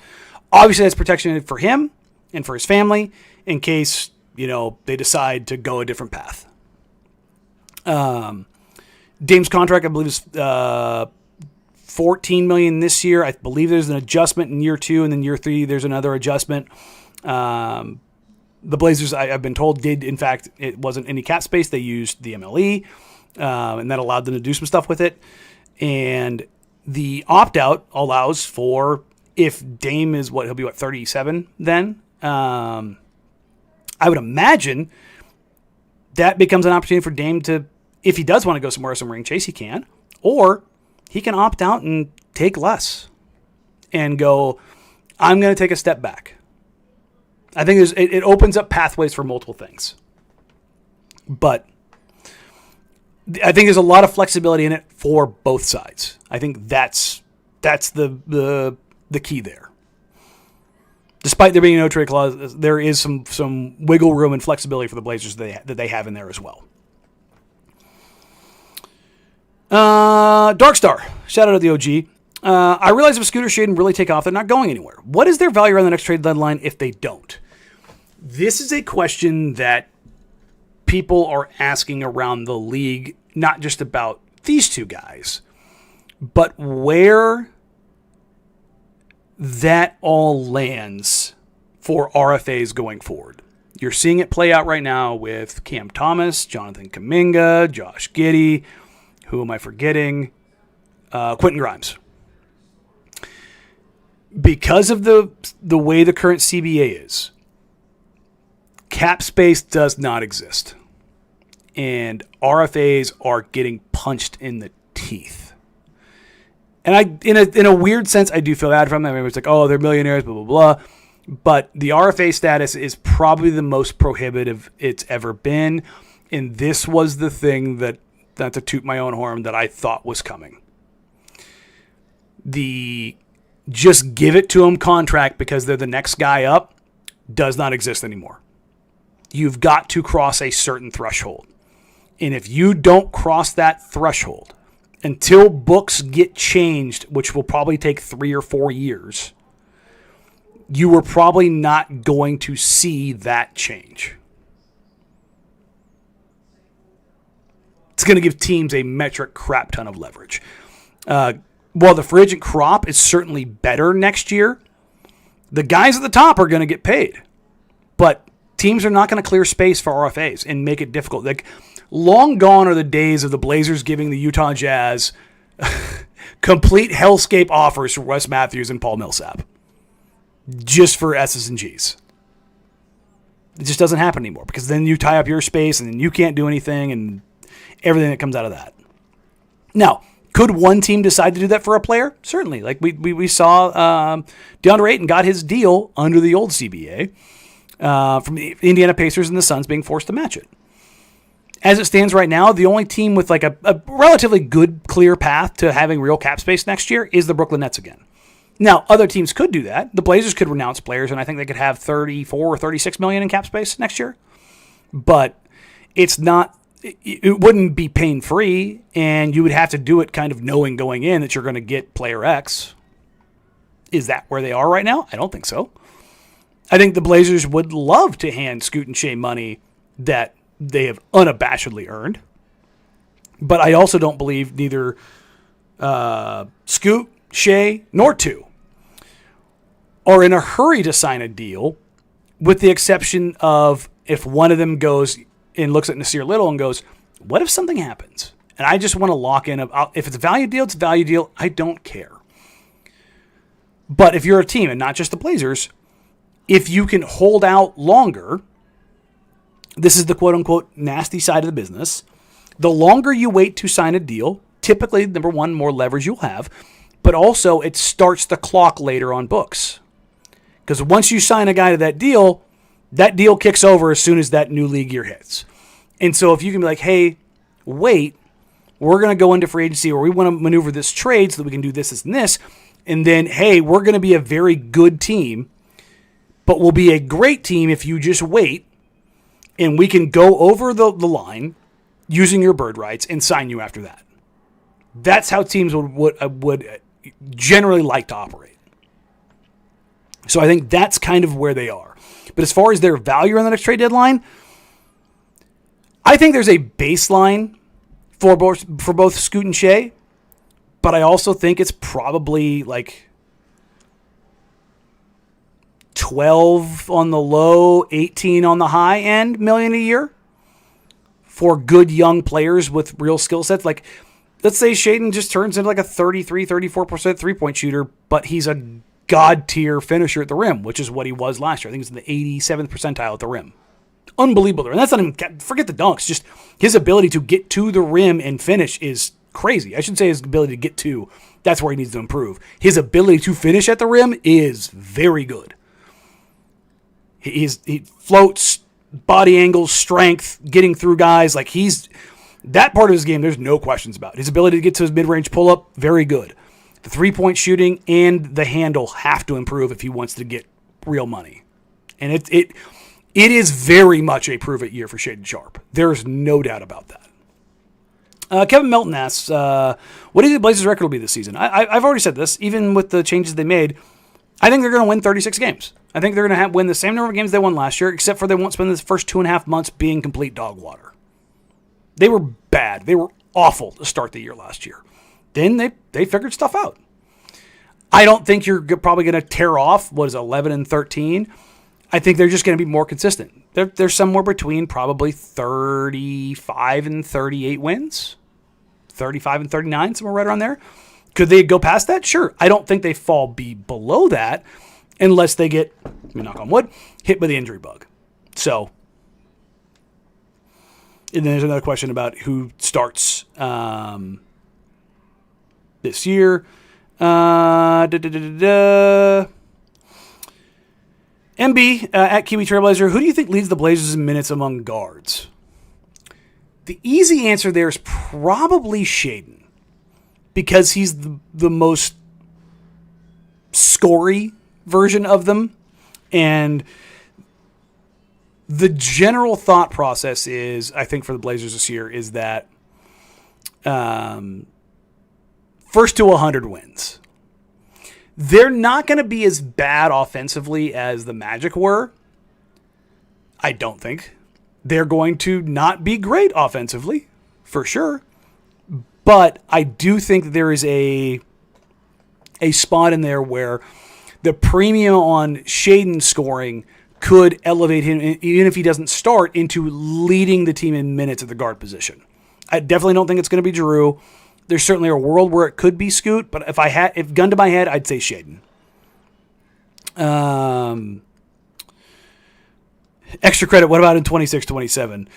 Obviously, that's protection for him and for his family in case, they decide to go a different path. Dame's contract, I believe, is $14 million this year. I believe there's an adjustment in year 2, and then year 3 there's another adjustment. The Blazers, I've been told, did, in fact, it wasn't any cap space. They used the MLE, and that allowed them to do some stuff with it. And the opt-out allows for, if Dame is, he'll be 37 then? I would imagine that becomes an opportunity for Dame to, if he does want to go somewhere some ring chase, he can. Or he can opt out and take less and go, I'm going to take a step back. I think it opens up pathways for multiple things. But I think there's a lot of flexibility in it for both sides. I think that's the key there. Despite there being no trade clause, there is some wiggle room and flexibility for the Blazers that they have in there as well. Darkstar, shout out to the OG. I realize if Scooter Shaden really take off, they're not going anywhere. What is their value around the next trade deadline if they don't? This is a question that people are asking around the league, not just about these two guys, but where that all lands for RFAs going forward. You're seeing it play out right now with Cam Thomas, Jonathan Kuminga, Josh Giddey, who am I forgetting? Quentin Grimes. Because of the way the current CBA is, cap space does not exist. And RFAs are getting punched in the teeth. And in a weird sense, I do feel bad for them. I mean, it's like, oh, they're millionaires, blah, blah, blah. But the RFA status is probably the most prohibitive it's ever been. And this was the thing that, not to toot my own horn, that I thought was coming. The just give it to them contract because they're the next guy up does not exist anymore. You've got to cross a certain threshold. And if you don't cross that threshold until books get changed, which will probably take 3 or 4 years, you are probably not going to see that change. It's going to give teams a metric crap ton of leverage. While the free agent crop is certainly better next year, the guys at the top are going to get paid. But teams are not going to clear space for RFAs and make it difficult. Like, long gone are the days of the Blazers giving the Utah Jazz complete hellscape offers for Wes Matthews and Paul Millsap just for S's and G's. It just doesn't happen anymore because then you tie up your space and then you can't do anything and everything that comes out of that. Now, could one team decide to do that for a player? Certainly. Like we saw DeAndre Ayton got his deal under the old CBA from the Indiana Pacers and the Suns being forced to match it. As it stands right now, the only team with like a relatively good, clear path to having real cap space next year is the Brooklyn Nets again. Now, other teams could do that. The Blazers could renounce players, and I think they could have 34 or 36 million in cap space next year. But it's not. It wouldn't be pain-free, and you would have to do it kind of knowing going in that you're going to get player X. Is that where they are right now? I don't think so. I think the Blazers would love to hand Scoot and Shea money that they have unabashedly earned. But I also don't believe neither Scoot, Shea, nor Two are in a hurry to sign a deal, with the exception of if one of them goes and looks at Nasir Little and goes, what if something happens? And I just want to lock in. If it's a value deal, it's a value deal. I don't care. But if you're a team, and not just the Blazers, if you can hold out longer, this is the quote-unquote nasty side of the business. The longer you wait to sign a deal, typically, number one, more leverage you'll have, but also it starts the clock later on books. Because once you sign a guy to that deal kicks over as soon as that new league year hits. And so if you can be like, hey, wait, we're going to go into free agency or we want to maneuver this trade so that we can do this and this. And then, hey, we're going to be a very good team, but we'll be a great team if you just wait and we can go over the line using your bird rights and sign you after that. That's how teams would generally like to operate. So I think that's kind of where they are. But as far as their value on the next trade deadline, I think there's a baseline for both Scoot and Shea, but I also think it's probably like 12 on the low, 18 on the high end million a year for good young players with real skill sets. Like, let's say Shaedon just turns into like a 33, 34% three-point shooter, but he's a god-tier finisher at the rim, which is what he was last year. I think it's in the 87th percentile at the rim. Unbelievable. And that's not even, forget the dunks, just his ability to get to the rim and finish is crazy. I shouldn't say his ability to get to, that's where he needs to improve. His ability to finish at the rim is very good. He floats, body angles, strength, getting through guys. Like that part of his game, there's no questions about. His ability to get to his mid-range pull-up, very good. The three-point shooting and the handle have to improve if he wants to get real money. And it is very much a prove-it year for Shaedon Sharpe. There's no doubt about that. Kevin Melton asks, what do you think the Blazers' record will be this season? I've already said this, even with the changes they made. I think they're going to win 36 games. I think they're going to win the same number of games they won last year, except for they won't spend the first 2.5 months being complete dog water. They were bad. They were awful to start the year last year. Then they figured stuff out. I don't think you're probably going to tear off, 11 and 13. I think they're just going to be more consistent. They're somewhere between probably 35 and 38 wins, 35 and 39, somewhere right around there. Could they go past that? Sure. I don't think they fall below that unless they get, knock on wood, hit by the injury bug. So, and then there's another question about who starts this year. MB at Kiwi Trailblazer, who do you think leads the Blazers in minutes among guards? The easy answer there is probably Shaedon, because he's the most scory version of them. And the general thought process is, I think for the Blazers this year, is that first to 100 wins. They're not going to be as bad offensively as the Magic were. I don't think. They're going to not be great offensively, for sure. But I do think there is a spot in there where the premium on Shaedon scoring could elevate him, even if he doesn't start, into leading the team in minutes at the guard position. I definitely don't think it's going to be Drew. There's certainly a world where it could be Scoot, but if gun to my head, I'd say Shaedon. Extra credit, what about in 26-27?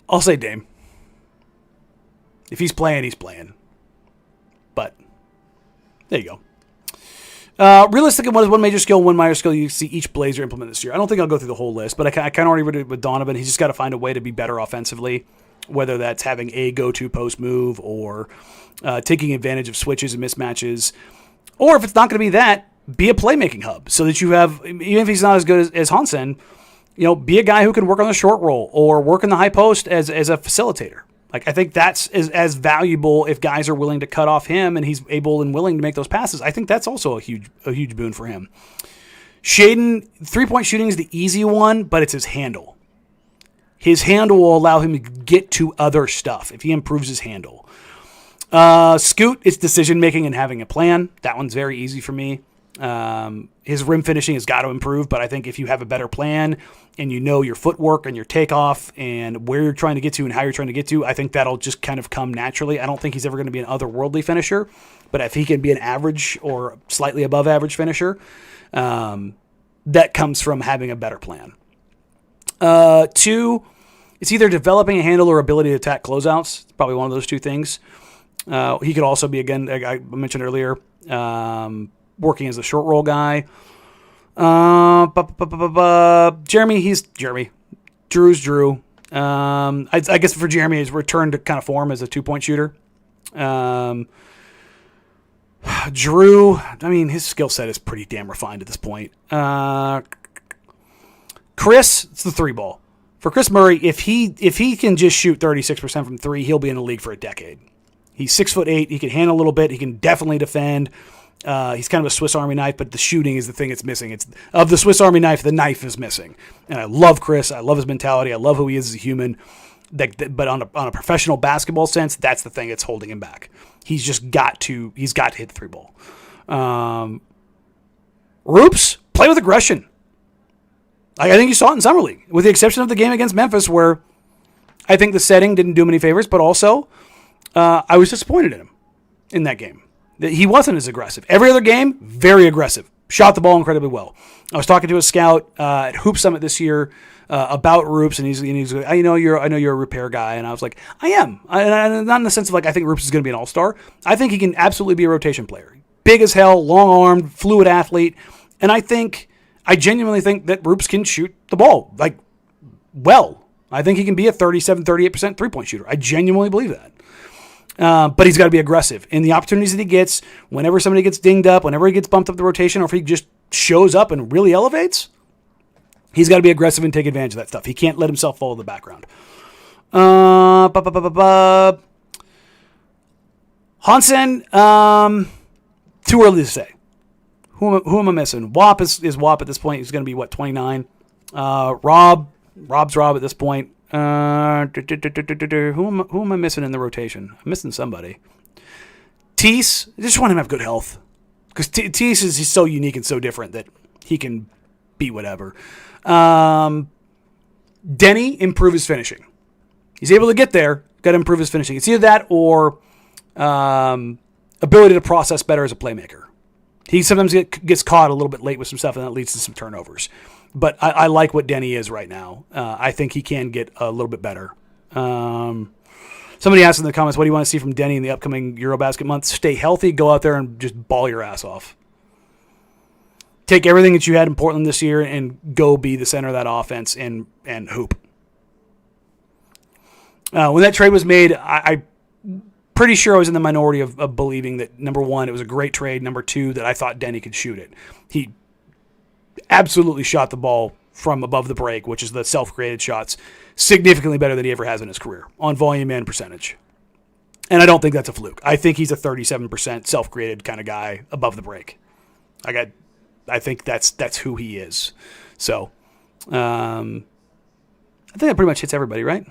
I'll say Dame. If he's playing, he's playing. But there you go. Realistically, what is one major skill, one minor skill you see each Blazer implement this year? I don't think I'll go through the whole list, but I kind of already read it with Donovan. He's just got to find a way to be better offensively, whether that's having a go-to post move or taking advantage of switches and mismatches. Or if it's not going to be that, be a playmaking hub so that you have, even if he's not as good as Hansen, be a guy who can work on the short roll or work in the high post as a facilitator. Like, I think that's as valuable if guys are willing to cut off him and he's able and willing to make those passes. I think that's also a huge boon for him. Shaedon, three-point shooting is the easy one, but it's his handle. His handle will allow him to get to other stuff if he improves his handle. Scoot, it's decision-making and having a plan. That one's very easy for me. His rim finishing has got to improve, but I think if you have a better plan and you know your footwork and your takeoff and where you're trying to get to and how you're trying to get to, I think that'll just kind of come naturally. I don't think he's ever going to be an otherworldly finisher, but if he can be an average or slightly above average finisher, that comes from having a better plan. 2, it's either developing a handle or ability to attack closeouts. It's probably one of those two things. He could also be, again, I mentioned earlier, working as a short roll guy. Jeremy, he's Jeremy. Drew's Drew. I guess for Jeremy, he's returned to kind of form as a 2-point shooter. Drew, I mean, his skill set is pretty damn refined at this point. Chris, it's the 3-ball. For Chris Murray, if he can just shoot 36% from 3, he'll be in the league for a decade. He's 6'8". He can handle a little bit. He can definitely defend. He's kind of a Swiss Army knife, but the shooting is the thing that's missing. It's of the Swiss Army knife, the knife is missing. And I love Chris. I love his mentality. I love who he is as a human. But on a professional basketball sense, that's the thing that's holding him back. He's got to hit the 3-ball. Roops, play with aggression. I think you saw it in Summer League, with the exception of the game against Memphis, where I think the setting didn't do him any favors, but also I was disappointed in him in that game. He wasn't as aggressive. Every other game, very aggressive. Shot the ball incredibly well. I was talking to a scout at Hoop Summit this year about Roops, and he's like, I know you're a repair guy, and I was like, I am. Not in the sense of like I think Roops is going to be an all-star. I think he can absolutely be a rotation player. Big as hell, long-armed, fluid athlete, and I genuinely think that Roops can shoot the ball like well. I think he can be a 37-38% three-point shooter. I genuinely believe that. But he's got to be aggressive. In the opportunities that he gets, whenever somebody gets dinged up, whenever he gets bumped up the rotation, or if he just shows up and really elevates, he's got to be aggressive and take advantage of that stuff. He can't let himself fall in the background. Hansen, too early to say. Who am I missing? Wap is Wap at this point. He's going to be, 29? Rob's Rob at this point. Who am I missing in the rotation? I'm missing somebody. Tease, I just want him to have good health. Because Tease he's so unique and so different that he can be whatever. Denny, improve his finishing. He's able to get there. Got to improve his finishing. It's either that or ability to process better as a playmaker. He sometimes gets caught a little bit late with some stuff, and that leads to some turnovers. But I like what Denny is right now. I think he can get a little bit better. Somebody asked in the comments, what do you want to see from Denny in the upcoming Eurobasket month? Stay healthy, go out there and just ball your ass off. Take everything that you had in Portland this year and go be the center of that offense and hoop. When that trade was made, I'm pretty sure I was in the minority of believing that, number one, it was a great trade. Number two, that I thought Denny could shoot it. He absolutely shot the ball from above the break, which is the self-created shots, significantly better than he ever has in his career on volume and percentage. And I don't think that's a fluke. I think he's a 37% self-created kind of guy above the break. I think that's who he is. So I think that pretty much hits everybody, right?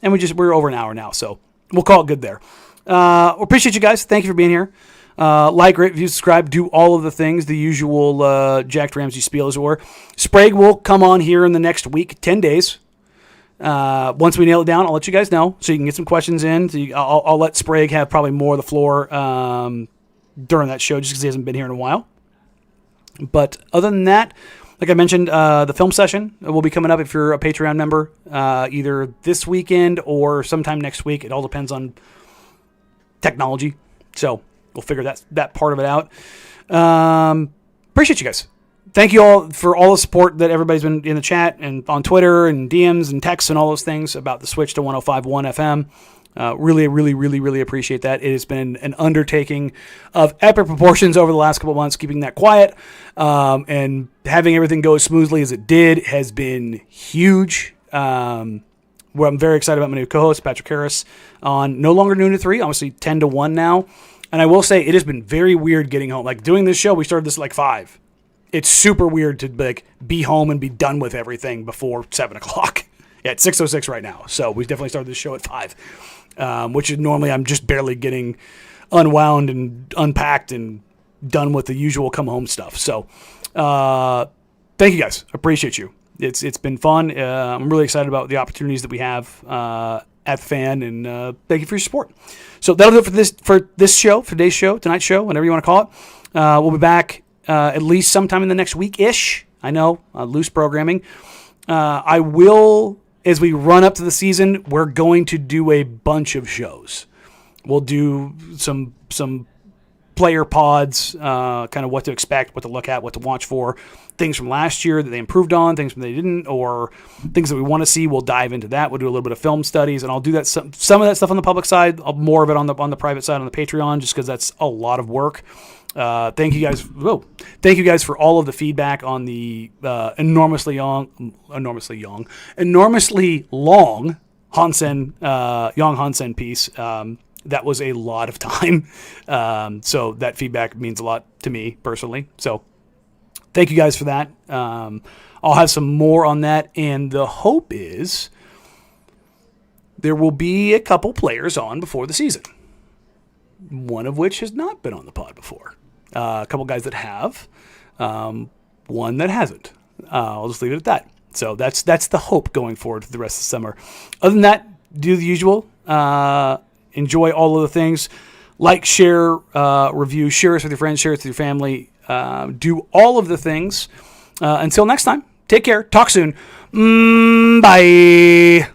And we're over an hour now, so we'll call it good there. We appreciate you guys. Thank you for being here. Like, rate, review, subscribe, do all of the things, the usual Jacked Ramsays spiel, as it were. Sprague will come on here in the next week, 10 days. Once we nail it down, I'll let you guys know so you can get some questions in. So I'll let Sprague have probably more of the floor during that show just because he hasn't been here in a while. But other than that, like I mentioned, the film session will be coming up if you're a Patreon member, either this weekend or sometime next week. It all depends on technology. So we'll figure that part of it out. Appreciate you guys. Thank you all for all the support that everybody's been in the chat and on Twitter and DMs and texts and all those things about the switch to 105.1 FM. Really, really, really, really appreciate that. It has been an undertaking of epic proportions over the last couple of months. Keeping that quiet and having everything go as smoothly as it did has been huge. Where I'm very excited about my new co-host, Patrick Harris, on no longer noon to 3, obviously 10 to 1 now. And I will say it has been very weird getting home. Like doing this show, we started this at like 5. It's super weird to be home and be done with everything before 7 o'clock. Yeah, it's 6:06 right now. So we definitely started this show at 5, which is normally I'm just barely getting unwound and unpacked and done with the usual come home stuff. So thank you guys. Appreciate you. It's been fun. I'm really excited about the opportunities that we have at the Fan, and thank you for your support. So that'll do it for this show, for today's show, tonight's show, whatever you want to call it. We'll be back at least sometime in the next week-ish. I know, loose programming. I will, as we run up to the season, we're going to do a bunch of shows. We'll do some player pods, kind of what to expect, what to look at, what to watch for, things from last year that they improved on, things that they didn't, or things that we want to see. We'll dive into that. We'll do a little bit of film studies, and I'll do that some of that stuff on the public side, more of it on the private side on the Patreon, just because that's a lot of work. Thank you guys. Thank you guys for all of the feedback on the enormously long Young Hansen piece. That was a lot of time. So that feedback means a lot to me personally. So thank you guys for that. I'll have some more on that. And the hope is there will be a couple players on before the season, one of which has not been on the pod before. A couple guys that have, one that hasn't. I'll just leave it at that. So that's the hope going forward for the rest of the summer. Other than that, do the usual. Enjoy all of the things. Like, share, review, share us with your friends, share us with your family. Do all of the things. Until next time, take care. Talk soon. Bye.